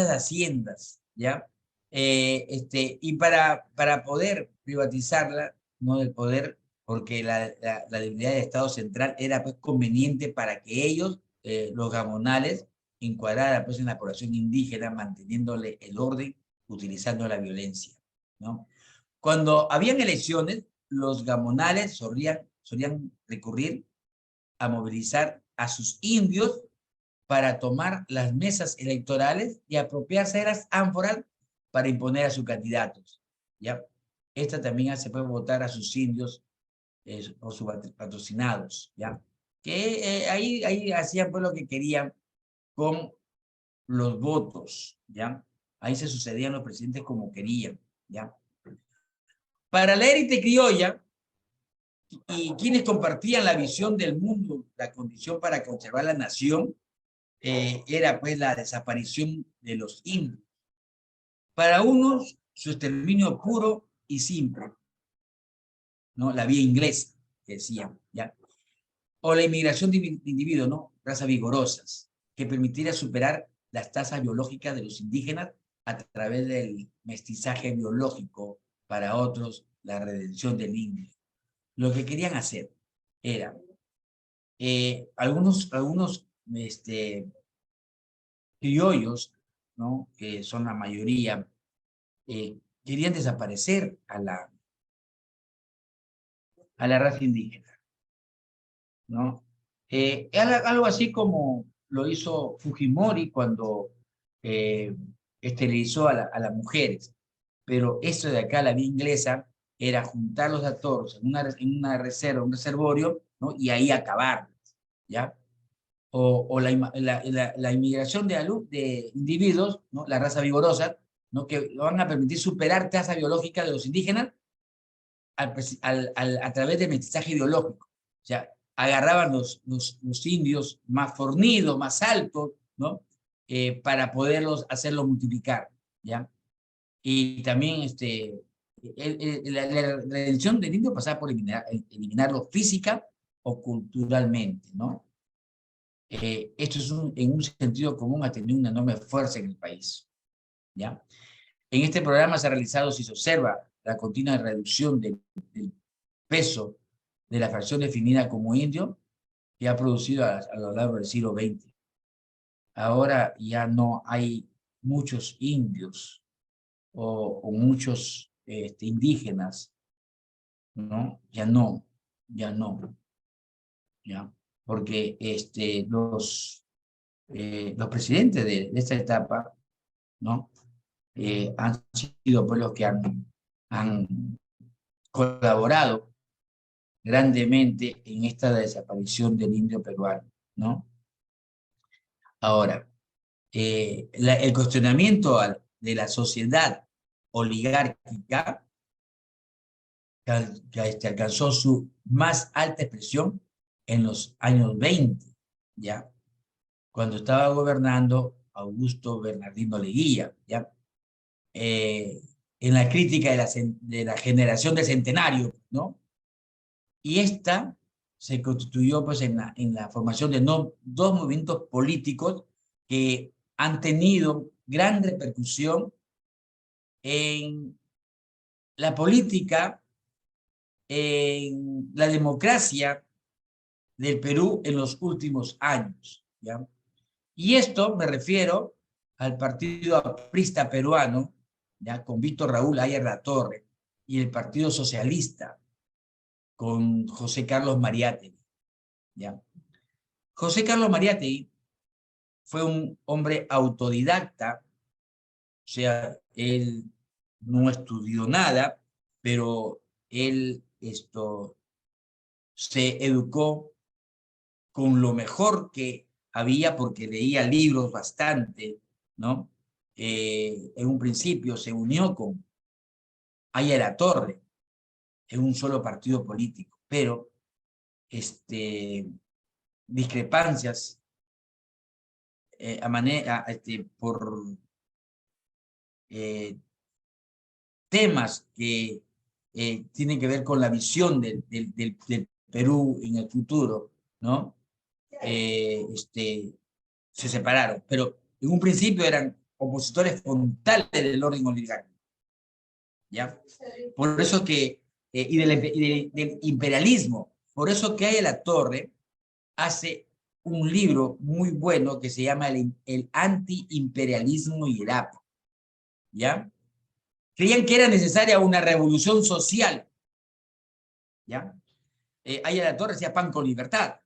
haciendas, ¿ya? Y para poder privatizarla, no del poder, porque la debilidad del Estado central era pues conveniente para que ellos, los gamonales, encuadraran pues en la población indígena, manteniéndole el orden, utilizando la violencia, ¿no? Cuando habían elecciones, los gamonales solían recurrir a movilizar a sus indios para tomar las mesas electorales y apropiarse de las ánforas para imponer a sus candidatos, ¿ya? Esta también se puede votar a sus indios o sus patrocinados, ¿ya? Que ahí hacían pues lo que querían con los votos, ¿ya? Ahí se sucedían los presidentes como querían, ¿ya? Para la élite criolla y quienes compartían la visión del mundo, la condición para conservar la nación, era pues la desaparición de los indios. Para unos, su exterminio puro y simple, ¿no? La vía inglesa, que decían, ¿ya? O la inmigración de individuos, ¿no? Razas vigorosas, que permitiera superar las tasas biológicas de los indígenas a través del mestizaje biológico, para otros, la redención del indio. Lo que querían hacer era, algunos criollos, ¿no? Que son la mayoría, querían desaparecer a la raza indígena, ¿no? Algo así como lo hizo Fujimori cuando esterilizó a las mujeres, pero esto de acá, la vía inglesa, era juntarlos a todos en una reserva, un reservorio, ¿no? Y ahí acabar, ¿ya? O la inmigración de individuos, ¿no? La raza vigorosa, ¿no? Que van a permitir superar tasa biológica de los indígenas a través del mestizaje ideológico. O sea, agarraban los indios más fornidos, más altos, ¿no? Para poderlos hacerlos multiplicar, ¿ya? Y también la redención del indio pasaba por eliminarlo física o culturalmente, ¿no? Esto es en un sentido común ha tenido una enorme fuerza en el país, ¿ya? En este programa se ha realizado, si se observa, la continua reducción del peso de la fracción definida como indio que ha producido a lo largo del siglo XX. Ahora ya no hay muchos indios o muchos indígenas, ¿no? Ya no, ¿ya? Porque los presidentes de esta etapa, ¿no? Han sido pues los que han colaborado grandemente en esta desaparición del indio peruano, ¿no? Ahora, el cuestionamiento de la sociedad oligárquica que alcanzó su más alta expresión en los años 20, ¿ya? Cuando estaba gobernando Augusto Bernardino Leguía, ¿ya? en la crítica de la generación del centenario, ¿no? Y esta se constituyó pues, en la formación de dos movimientos políticos que han tenido gran repercusión en la política, en la democracia del Perú en los últimos años, ¿ya? Y esto me refiero al Partido Aprista Peruano, ¿ya? Con Víctor Raúl Ayer Latorre, y el Partido Socialista, con José Carlos Mariátegui, ¿ya? José Carlos Mariátegui fue un hombre autodidacta, o sea, él no estudió nada, pero él se educó con lo mejor que había porque leía libros bastante, ¿no? En un principio se unió con Ayer Latorre en un solo partido político, pero discrepancias por temas que tienen que ver con la visión del Perú en el futuro, ¿no? Se separaron, pero en un principio eran opositores frontales del orden oligárquico, ¿ya? Por eso que, y del imperialismo, por eso que Ayer Latorre hace un libro muy bueno que se llama el antiimperialismo y el APA, ¿ya? Creían que era necesaria una revolución social, ¿ya? Ayer Latorre decía pan con libertad,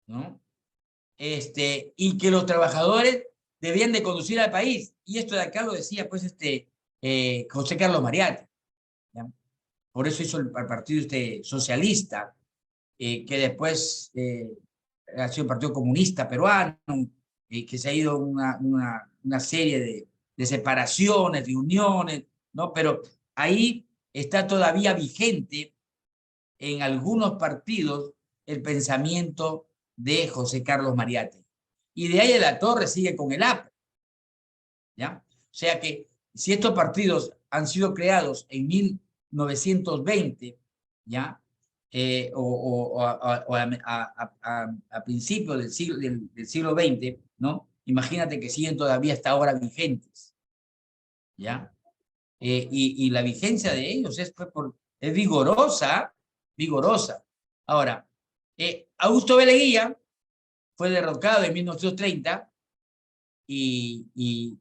¿no? Y que los trabajadores debían de conducir al país. Y esto de acá lo decía, pues, José Carlos Mariátegui, ¿ya? Por eso hizo el partido socialista, que después ha sido el Partido Comunista Peruano, que se ha ido una serie de separaciones, de uniones, ¿no? Pero ahí está todavía vigente en algunos partidos el pensamiento de José Carlos Mariátegui. Y de ahí Latorre sigue con el APA, ¿ya? O sea que si estos partidos han sido creados en 1920, ¿ya? A principios del siglo XX, ¿no? Imagínate que siguen todavía hasta ahora vigentes, ¿ya? Y la vigencia de ellos es vigorosa, vigorosa. Ahora, Augusto B. Leguía fue derrocado en 1930 y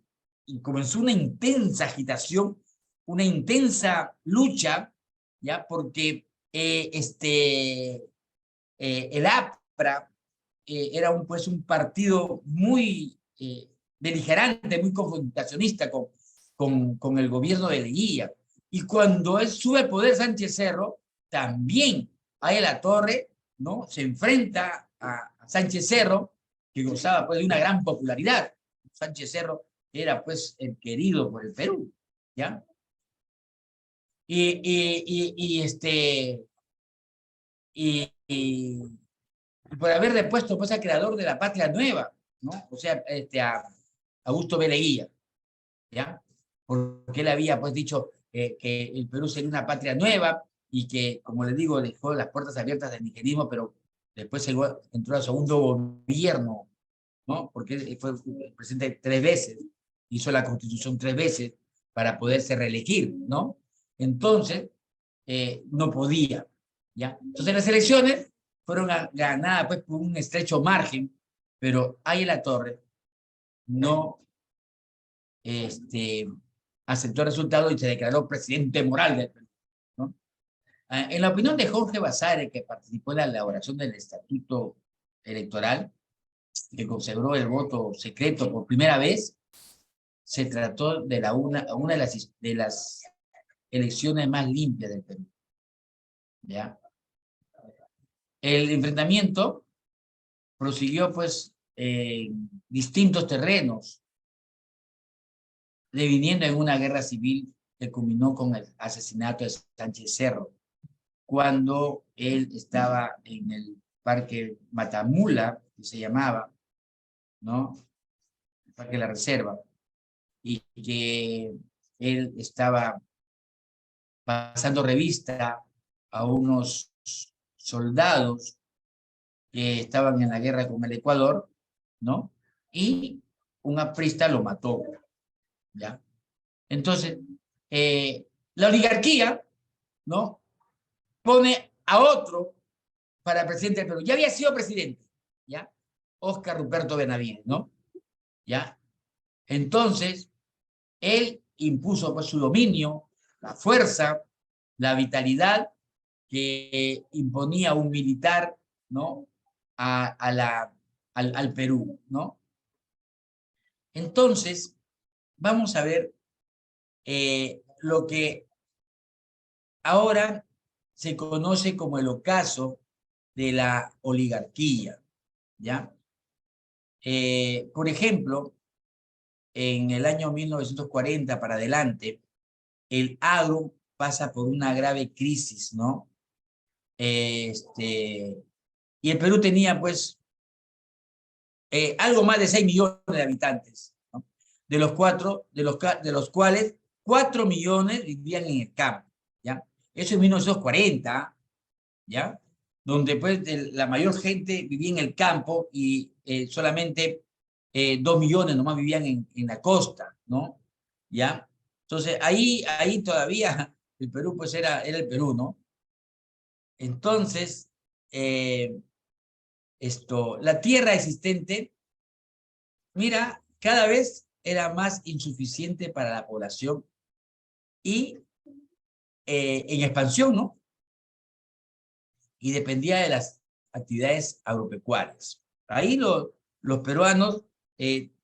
comenzó una intensa agitación, una intensa lucha, ¿ya? Porque el APRA era un partido muy beligerante, muy confrontacionista con el gobierno de Leguía. Y cuando sube al poder Sánchez Cerro, también Ayer Latorre, ¿no? Se enfrenta a Sánchez Cerro, que gozaba pues, de una gran popularidad. Sánchez Cerro era pues el querido por el Perú, ¿ya? Y por haber depuesto pues al creador de la Patria Nueva, ¿no? O sea, a Augusto B. Leguía, ¿ya? Porque él había pues dicho que el Perú sería una patria nueva y que, como les digo, dejó las puertas abiertas del nigerismo, pero después entró al segundo gobierno, ¿no? Porque él fue presidente 3 veces, hizo la constitución 3 veces para poderse reelegir, ¿no? Entonces, no podía, ¿ya? Entonces las elecciones fueron ganadas pues por un estrecho margen, pero Ayer Latorre no aceptó el resultado y se declaró presidente moral del Perú, ¿no? En la opinión de Jorge Basadre, que participó en la elaboración del estatuto electoral, que consagró el voto secreto por primera vez, se trató de una de las elecciones más limpias del Perú, ¿ya? El enfrentamiento prosiguió pues en distintos terrenos, deviniendo en una guerra civil que culminó con el asesinato de Sánchez Cerro, cuando él estaba en el Parque Matamula, que se llamaba, ¿no? El Parque de la Reserva, y que él estaba pasando revista a unos soldados que estaban en la guerra con el Ecuador, ¿no? Y un aprista lo mató, ¿ya? Entonces, la oligarquía, ¿no? Pone a otro para presidente del Perú. Ya había sido presidente, ¿ya? Óscar Ruperto Benavides, ¿no? ¿Ya? Entonces, él impuso pues su dominio, la fuerza, la vitalidad que imponía un militar, ¿no? Al Perú, ¿no? Entonces, vamos a ver lo que ahora se conoce como el ocaso de la oligarquía, ¿ya? Por ejemplo, en el año 1940 para adelante, el agro pasa por una grave crisis, ¿no? Y el Perú tenía, pues, algo más de 6 millones de habitantes, ¿no? De los cuales 4 millones vivían en el campo, ¿ya? Eso en 1940, ¿ya? Donde, pues, la mayor gente vivía en el campo y solamente 2 millones nomás vivían en la costa, ¿no? ¿Ya? Entonces, ahí todavía el Perú, pues, era el Perú, ¿no? Entonces, la tierra existente, mira, cada vez era más insuficiente para la población y en expansión, ¿no? Y dependía de las actividades agropecuarias. Ahí los peruanos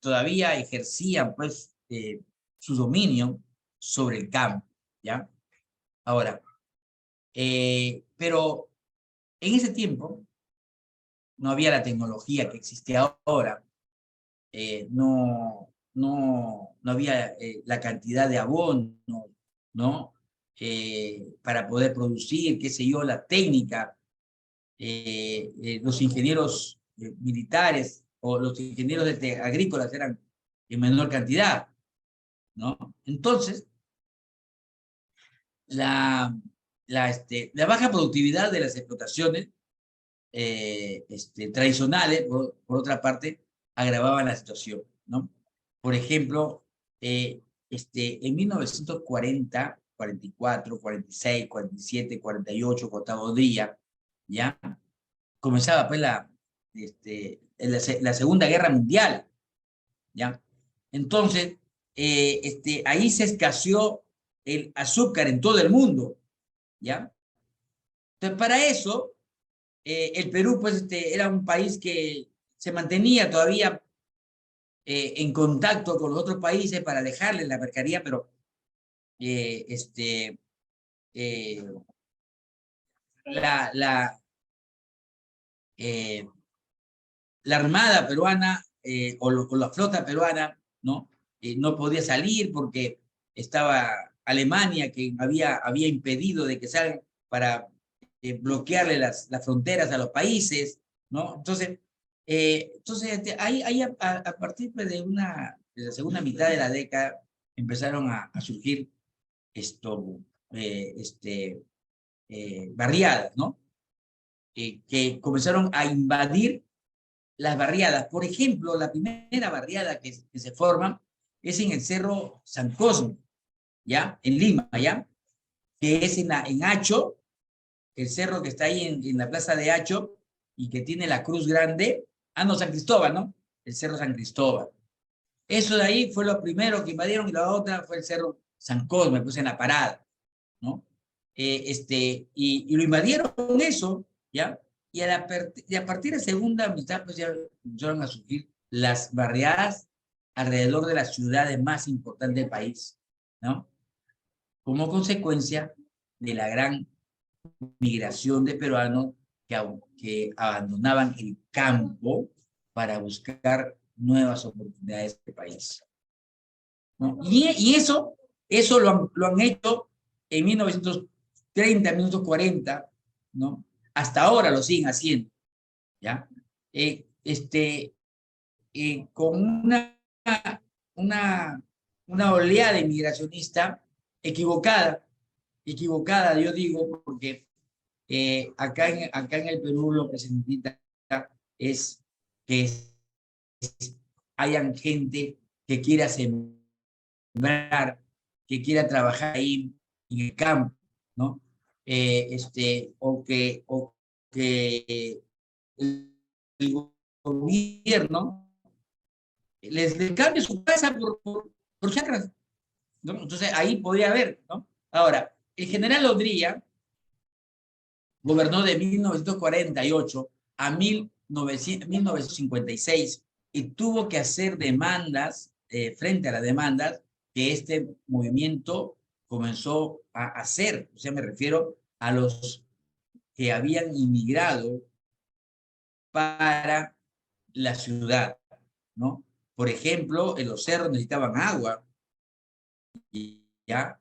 todavía ejercían, pues, su dominio sobre el campo, ¿ya? Ahora, pero en ese tiempo no había la tecnología que existe ahora, no había la cantidad de abono, ¿no? Para poder producir, qué sé yo, la técnica, los ingenieros militares o los ingenieros agrícolas eran en menor cantidad, ¿no? Entonces, la baja productividad de las explotaciones tradicionales, por otra parte, agravaban la situación, ¿no? Por ejemplo, en 1940, 44, 46, 47, 48, octavo día, ¿ya? Comenzaba pues la Segunda Guerra Mundial, ¿ya? Entonces, ahí se escaseó el azúcar en todo el mundo, ¿ya? Entonces, para eso, el Perú, pues, era un país que se mantenía todavía en contacto con los otros países para dejarles la mercadería, pero eh, la, la, eh, la Armada peruana o la flota peruana, ¿no? No podía salir porque estaba Alemania, que había impedido de que salgan para bloquearle las fronteras a los países, ¿no? Entonces, ahí a partir de la segunda mitad de la década empezaron a surgir eh, este, barriadas, ¿no? Que comenzaron a invadir las barriadas. Por ejemplo, la primera barriada que se forma es en el Cerro San Cosme, ¿ya? En Lima, ¿ya? Que es en Hacho, el cerro que está ahí en la plaza de Hacho y que tiene la cruz grande. Ah, no, San Cristóbal, ¿no? El Cerro San Cristóbal. Eso de ahí fue lo primero que invadieron y la otra fue el Cerro San Cosme, pues en la parada, ¿no? Y lo invadieron eso, ¿ya? Y a partir de segunda mitad, pues ya empezaron a surgir las barriadas alrededor de las ciudades más importantes del país, ¿no? Como consecuencia de la gran migración de peruanos que abandonaban el campo para buscar nuevas oportunidades de país, ¿no? Y eso lo han hecho en 1930, 1940, ¿no? Hasta ahora lo siguen haciendo, ¿ya? Con una una oleada inmigracionista equivocada, yo digo, porque acá en el Perú lo que se necesita es que hayan gente que quiera sembrar, que quiera trabajar ahí en el campo, ¿no? O que el gobierno les cambie su casa por chacras, ¿no? Entonces ahí podría haber, ¿no? Ahora, el general Odría gobernó de 1948 a 1956 y tuvo que hacer demandas, frente a las demandas que este movimiento comenzó a hacer. O sea, me refiero a los que habían inmigrado para la ciudad, ¿no? Por ejemplo, en los cerros necesitaban agua, ¿ya?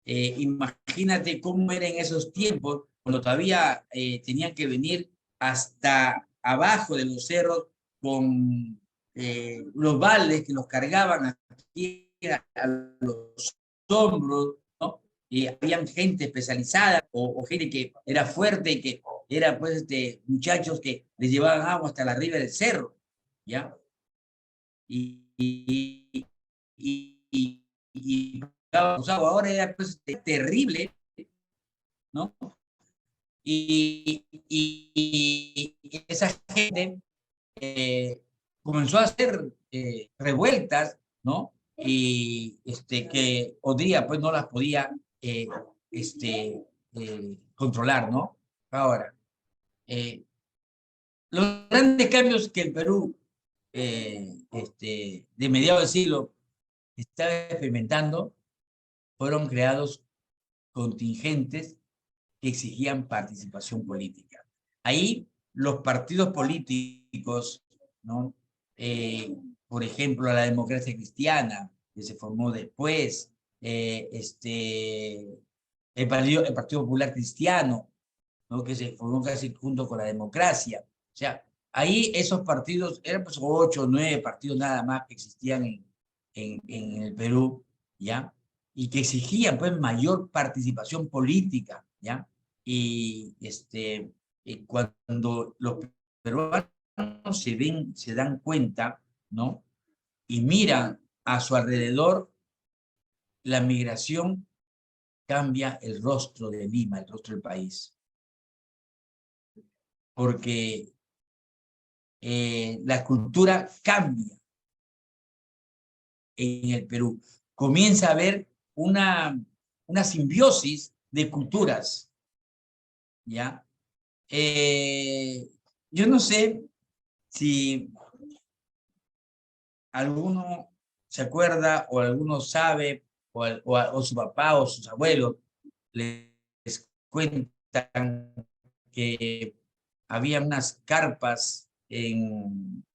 Imagínate cómo era en esos tiempos, cuando todavía tenían que venir hasta abajo de los cerros con los baldes que los cargaban aquí a los hombros, ¿no? Y habían gente especializada o gente que era fuerte y que era pues muchachos que les llevaban agua hasta la arriba del cerro, ¿ya? Y ahora ya pues terrible, ¿no? Y esa gente comenzó a hacer revueltas, ¿no? Y que Odría pues no las podía controlar, ¿no? Ahora, los grandes cambios que el Perú de mediados del siglo estaba experimentando fueron creados contingentes que exigían participación política. Ahí los partidos políticos, ¿no? Por ejemplo, la democracia cristiana, que se formó después, el Partido Popular Cristiano, ¿no? Que se formó casi junto con la democracia. O sea, ahí esos partidos, eran pues 8 o 9 partidos nada más que existían en el Perú, ¿ya? Y que exigían pues mayor participación política, ¿ya? Y cuando los peruanos se dan cuenta, ¿no? Y miran a su alrededor, la migración cambia el rostro de Lima, el rostro del país. Porque la cultura cambia en el Perú. Comienza a haber una simbiosis de culturas, ¿ya? Yo no sé si alguno se acuerda o alguno sabe o su papá o sus abuelos les cuentan que había unas carpas en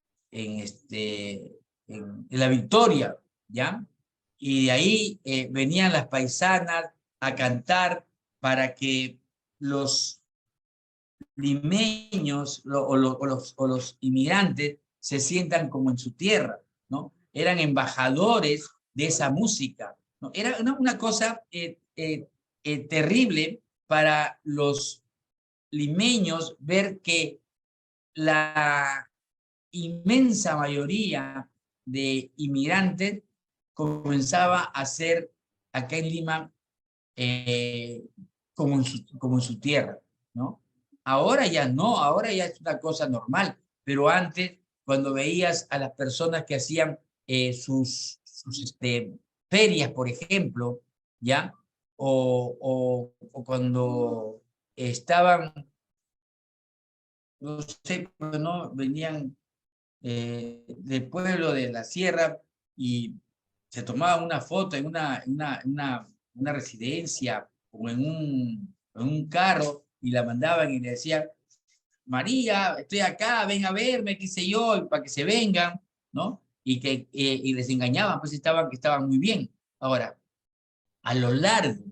la Victoria, ¿ya? Y de ahí venían las paisanas a cantar para que los limeños o los inmigrantes se sientan como en su tierra, ¿no? Eran embajadores de esa música, ¿no? Era una cosa terrible para los limeños ver que la inmensa mayoría de inmigrantes comenzaba a ser acá en Lima como en su tierra, ¿no? Ahora ya no, ahora ya es una cosa normal, pero antes, cuando veías a las personas que hacían sus ferias, por ejemplo, ¿ya? O cuando estaban, no sé, ¿no? Venían del pueblo de la sierra y se tomaban una foto en una residencia o en un carro y la mandaban y le decían, María, estoy acá, ven a verme, qué sé yo, y para que se vengan, ¿no? Y les engañaban, pues que estaban muy bien. Ahora, a lo largo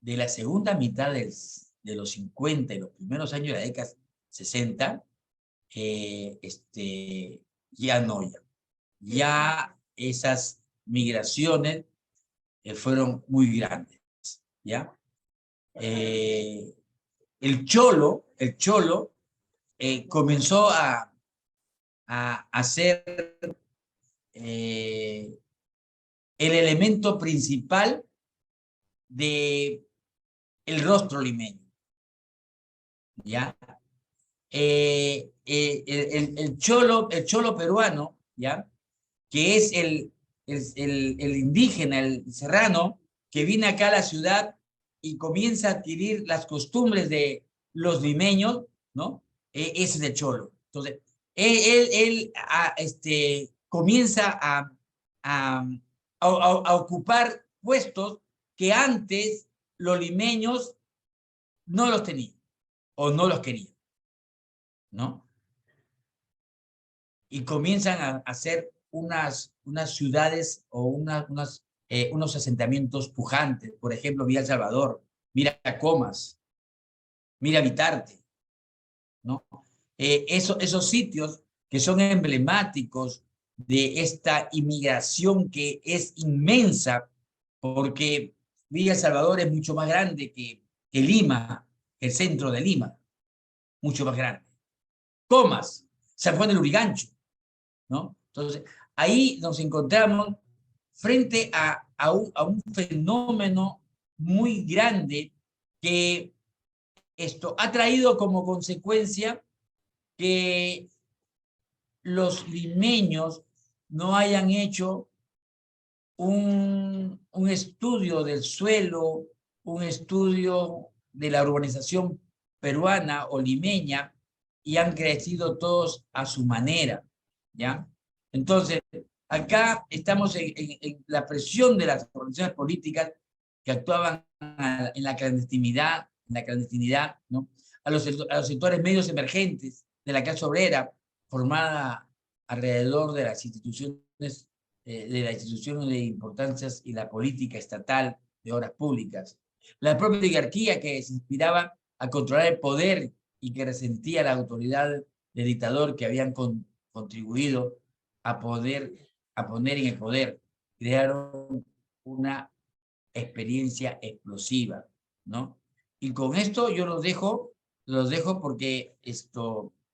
de la segunda mitad de los 50 y los primeros años de la década 60, ya no, ya esas migraciones fueron muy grandes, ¿ya? El Cholo comenzó a ser el elemento principal de el rostro limeño, ¿ya? El cholo peruano, ¿ya? Que es el indígena, el serrano, que viene acá a la ciudad y comienza a adquirir las costumbres de los limeños, ¿no? Ese es el cholo. Entonces, él comienza a ocupar puestos que antes los limeños no los tenían o no los querían, ¿no? Y comienzan a hacer unas ciudades o unos asentamientos pujantes. Por ejemplo, Villa El Salvador, mira Comas, mira Vitarte, ¿no? Esos sitios que son emblemáticos de esta inmigración que es inmensa, porque Villa El Salvador es mucho más grande que Lima, el centro de Lima, mucho más grande. Comas, San Juan del Lurigancho, ¿no? Entonces, ahí nos encontramos frente a un fenómeno muy grande que esto ha traído como consecuencia que los limeños no hayan hecho un estudio del suelo, un estudio de la urbanización peruana o limeña, y han crecido todos a su manera, ¿ya? Entonces, acá estamos en la presión de las organizaciones políticas que actuaban en la clandestinidad, ¿no? A los sectores medios emergentes de la clase obrera, formada alrededor de las instituciones de importancias y la política estatal de obras públicas. La propia oligarquía que se inspiraba a controlar el poder y que resentía la autoridad del dictador que habían contribuido a poner en el poder, crearon una experiencia explosiva, ¿no? Y con esto yo los dejo porque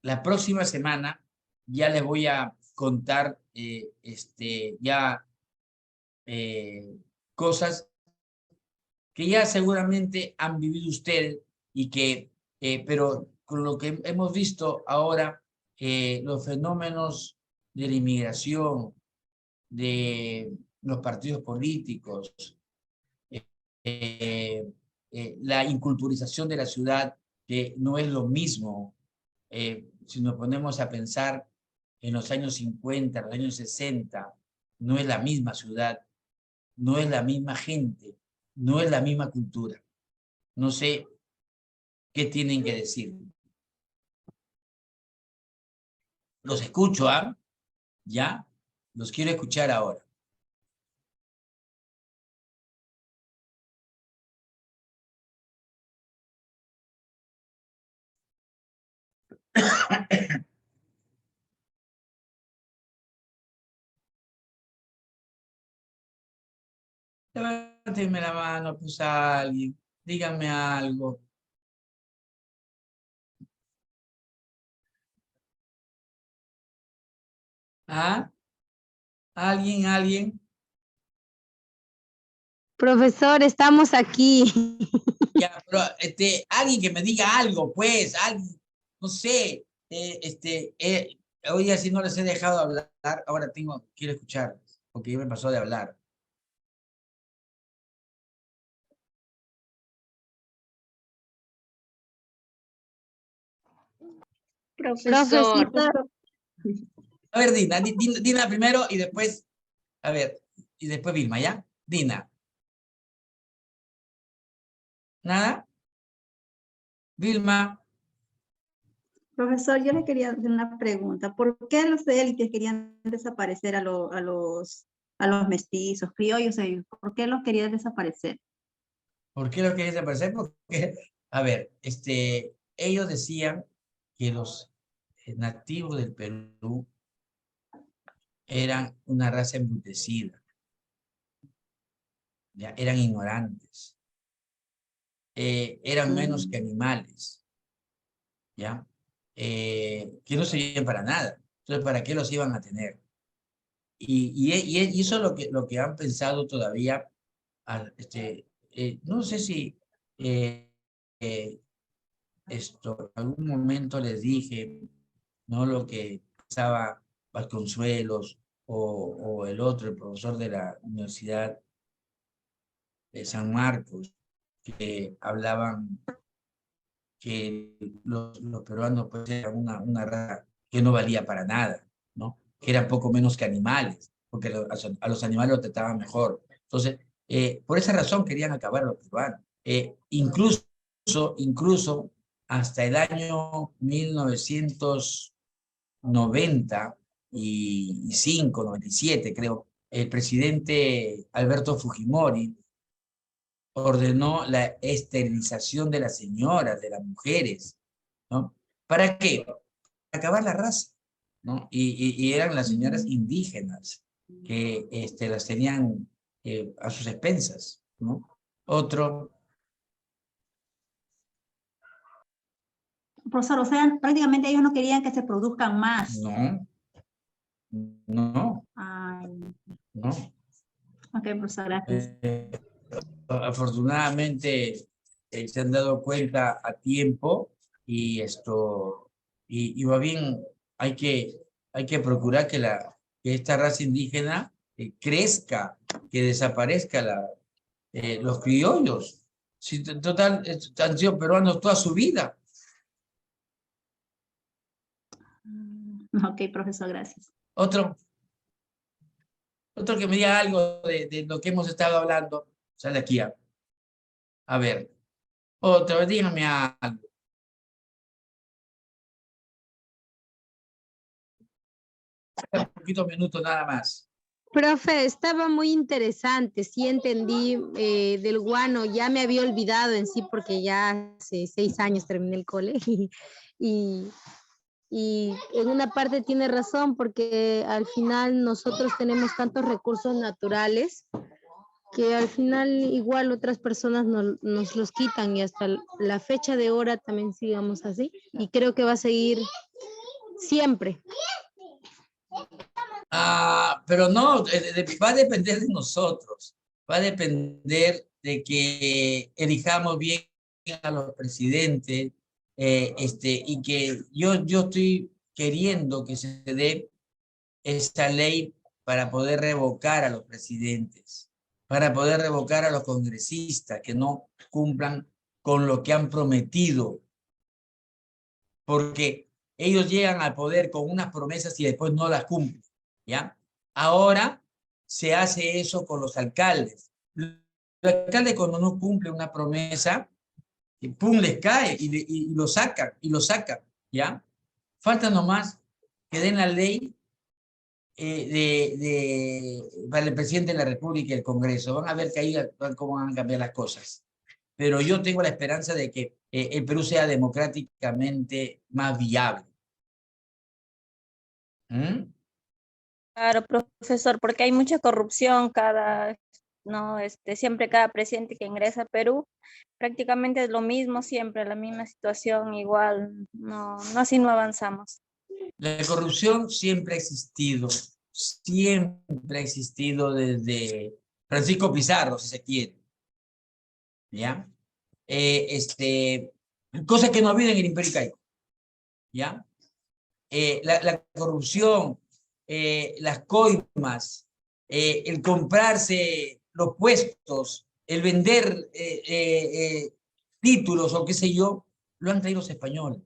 la próxima semana ya les voy a contar cosas que ya seguramente han vivido ustedes y que, pero con lo que hemos visto ahora, los fenómenos de la inmigración, de los partidos políticos, la inculturización de la ciudad, que no es lo mismo. Si nos ponemos a pensar en los años 50, los años 60, no es la misma ciudad, no es la misma gente, no es la misma cultura. No sé qué tienen que decir. Los escucho, ¿ah? ¿Ya? Los quiero escuchar ahora. Levánteme la mano, pues alguien. Díganme algo. ¿Ah? ¿Alguien? Profesor, estamos aquí. Ya, pero alguien que me diga algo, pues, alguien, no sé, hoy así no les he dejado hablar, ahora quiero escuchar, porque ya me pasó de hablar. Profesor. A ver, Dina primero y después, a ver, y después Vilma, ¿ya? Dina. ¿Nada? Vilma. Profesor, yo le quería hacer una pregunta. ¿Por qué los élites querían desaparecer a los mestizos, criollos? ¿Por qué los querían desaparecer? ¿Por qué lo querían desaparecer? Porque, a ver, ellos decían que los nativos del Perú eran una raza embrutecida, ¿ya? Eran ignorantes, eran menos que animales, ¿ya? Que no servían para nada. Entonces, ¿para qué los iban a tener? Y eso es lo que han pensado todavía. No sé si en algún momento les dije, ¿no? Lo que pensaba Vasconcelos o el otro, el profesor de la Universidad de San Marcos, que hablaban que los peruanos pues, eran una raza que no valía para nada, ¿no? Que eran poco menos que animales, porque a los animales los trataban mejor. Entonces, por esa razón querían acabar a los peruanos. Incluso hasta el año 1995, 97, creo, el presidente Alberto Fujimori ordenó la esterilización de las señoras, de las mujeres, ¿no? ¿Para qué? Para acabar la raza, ¿no? Y eran las señoras indígenas que las tenían a sus expensas, ¿no? Otro. Profesor, o sea, prácticamente ellos no querían que se produzcan más. No, no, Ay, no. ok, profesor, gracias. Afortunadamente se han dado cuenta a tiempo y va bien, hay que procurar que esta raza indígena crezca, que desaparezca los criollos. Si total han sido peruanos toda su vida. Ok, profesor, gracias. Otro que me diga algo de lo que hemos estado hablando. Sale aquí. A ver. Otro, dígame algo. Un poquito minutos nada más. Profe, estaba muy interesante, sí entendí del guano, ya me había olvidado en sí porque ya hace 6 años terminé el cole y en una parte tiene razón porque al final nosotros tenemos tantos recursos naturales que al final igual otras personas nos los quitan y hasta la fecha de ahora también sigamos así y creo que va a seguir siempre. Pero no, va a depender de nosotros, va a depender de que elijamos bien a los presidentes, y que yo estoy queriendo que se dé esta ley para poder revocar a los presidentes, para poder revocar a los congresistas que no cumplan con lo que han prometido, porque ellos llegan al poder con unas promesas y después no las cumplen, ¿ya? Ahora se hace eso con los alcaldes. Los alcaldes cuando no cumplen una promesa, ¡pum!, les cae y lo sacan, ¿ya? Falta nomás que den la ley para el presidente de la República y el Congreso. Van a ver que ahí cómo van a cambiar las cosas. Pero yo tengo la esperanza de que el Perú sea democráticamente más viable. ¿Mm? Claro, profesor, porque hay mucha corrupción siempre cada presidente que ingresa a Perú, prácticamente es lo mismo siempre, la misma situación, igual, no así no avanzamos. La corrupción siempre ha existido desde Francisco Pizarro, si se quiere, ¿ya? Cosa que no había en el Imperio Incaico, ¿ya? La corrupción, las coimas, el comprarse los puestos, el vender títulos o qué sé yo, lo han traído los españoles.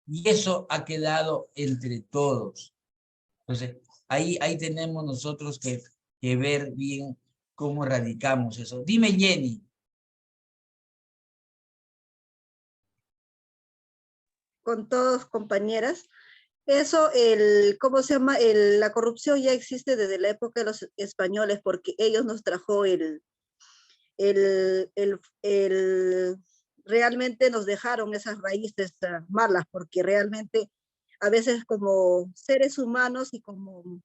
Y eso ha quedado entre todos. Entonces, ahí tenemos nosotros que ver bien cómo erradicamos eso. Dime, Jenny. Con todos, compañeras. Eso, ¿cómo se llama? La corrupción ya existe desde la época de los españoles porque ellos nos trajo realmente nos dejaron esas raíces malas porque realmente a veces como seres humanos y como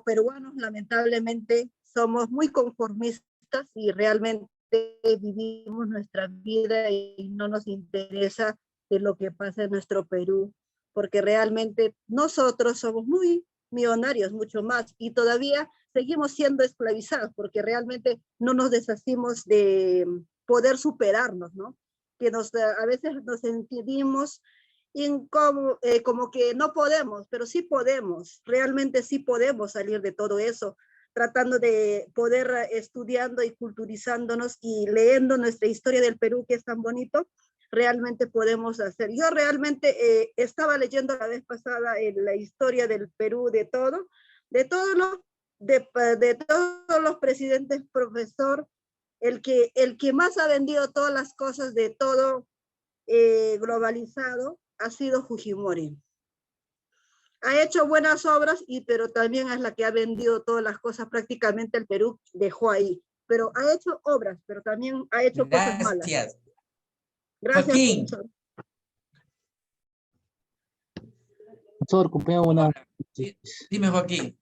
peruanos lamentablemente somos muy conformistas y realmente vivimos nuestra vida y no nos interesa de lo que pasa en nuestro Perú, porque realmente nosotros somos muy millonarios, mucho más, y todavía seguimos siendo esclavizados, porque realmente no nos deshacimos de poder superarnos, ¿no? Que a veces nos sentimos como que no podemos, pero sí podemos, realmente sí podemos salir de todo eso, tratando de poder estudiando y culturizándonos y leyendo nuestra historia del Perú, que es tan bonito, realmente podemos hacer. Yo realmente estaba leyendo la vez pasada la historia del Perú, de todos los presidentes, profesor, el que más ha vendido todas las cosas de todo globalizado ha sido Fujimori. Ha hecho buenas obras, pero también es la que ha vendido todas las cosas, prácticamente el Perú dejó ahí. Pero ha hecho obras, pero también ha hecho cosas malas. Gracias, Joaquín. profesor. Profesor, compañero, buenas noches. Dime, Joaquín.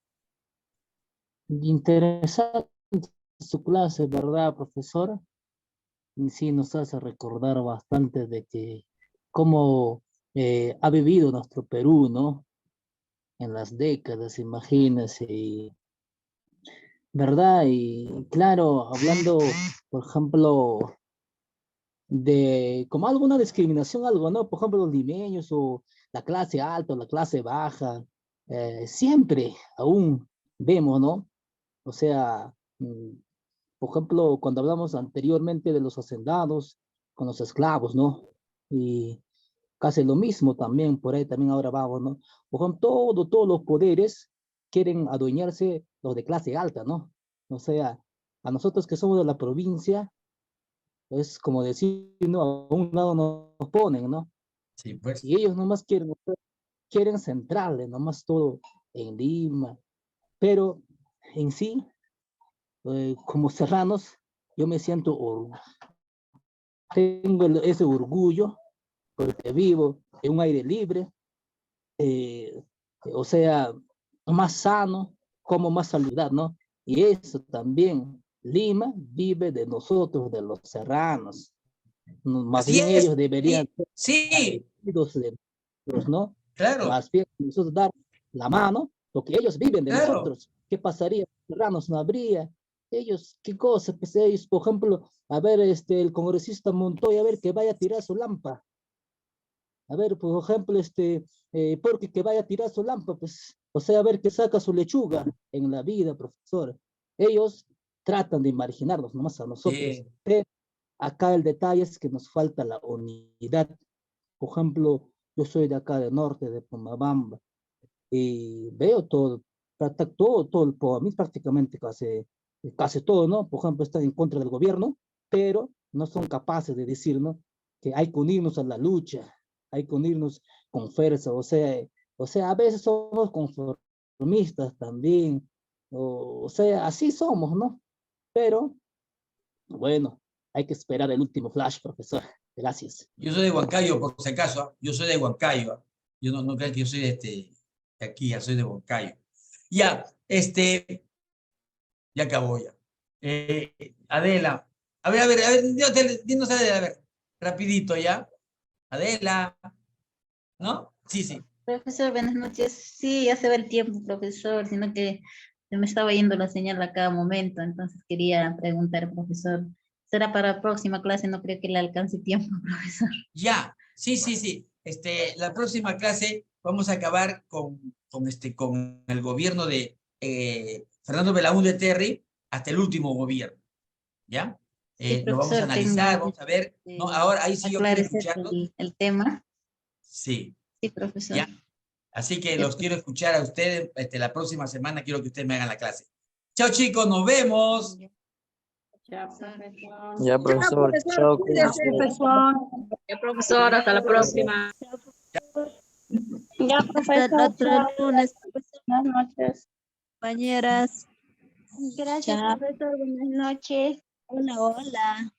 Interesante su clase, ¿verdad, profesor? Y sí, nos hace recordar bastante de que cómo ha vivido nuestro Perú, ¿no? En las décadas, imagínense, ¿verdad? Y claro, hablando, por ejemplo, de como alguna discriminación, algo, ¿no? Por ejemplo, los limeños o la clase alta o la clase baja, siempre aún vemos, ¿no? O sea, por ejemplo, cuando hablamos anteriormente de los hacendados con los esclavos, ¿no? Y casi lo mismo también, por ahí también ahora vamos, ¿no? Por ejemplo, todos los poderes quieren adueñarse los de clase alta, ¿no? O sea, a nosotros que somos de la provincia, es como decir, ¿no? A un lado nos ponen, ¿no? Sí, pues. Y ellos nomás quieren centrarle, nomás todo en Lima. Pero en sí, como serranos, yo me siento, tengo ese orgullo, porque vivo en un aire libre, o sea, más sano, como más saludable, ¿no? Y eso también, Lima vive de nosotros, de los serranos. Más Así bien es. ellos deberían sí. ser de nosotros, ¿no? Claro. Más bien nosotros dar la mano, porque ellos viven de claro. nosotros. ¿Qué pasaría? Serranos no habría. Ellos, ¿qué cosa? Pues ellos, por ejemplo, a ver, el congresista Montoya, a ver, que vaya a tirar su lámpara. A ver, por ejemplo, porque que vaya a tirar su lámpara, pues, o sea, a ver, que saca su lechuga en la vida, profesor. Ellos tratan de marginarnos nomás a nosotros. Pero acá el detalle es que nos falta la unidad. Por ejemplo, yo soy de acá de norte, de Pomabamba, y veo todo el Pomabamba, prácticamente casi todo, ¿no? Por ejemplo, están en contra del gobierno, pero no son capaces de decir, ¿no? Que hay que unirnos a la lucha, hay que unirnos con fuerza, o sea, a veces somos conformistas también, o sea, así somos, ¿no? Pero, bueno, hay que esperar el último flash, profesor. Gracias. Yo soy de Huancayo, por si acaso. Yo soy de Huancayo. Yo no creo que yo soy de aquí, ya soy de Huancayo. Ya, ya acabó ya. Adela. A ver, dinos Adela, a ver, rapidito ya. Adela. ¿No? Sí, sí. Profesor, buenas noches. Sí, ya se va el tiempo, profesor, sino que se me estaba yendo la señal a cada momento, entonces quería preguntar, profesor. Será para la próxima clase, no creo que le alcance tiempo, profesor. Ya, sí. La próxima clase vamos a acabar con el gobierno de Fernando Belaúnde Terry hasta el último gobierno. ¿Ya? Sí, lo vamos a analizar, vamos a ver. No, ahora ahí sí yo quiero escucharlo. El tema. Sí. Sí, profesor. ¿Ya? Así que los quiero escuchar a ustedes. La próxima semana quiero que ustedes me hagan la clase. Chao, chicos, nos vemos. Ya, profesor. Chao, profesor. Ya, profesor, hasta la próxima. Ya, profesor. Hasta el otro lunes. Buenas noches. Compañeras. Gracias, profesor. Buenas noches. Hola, hola.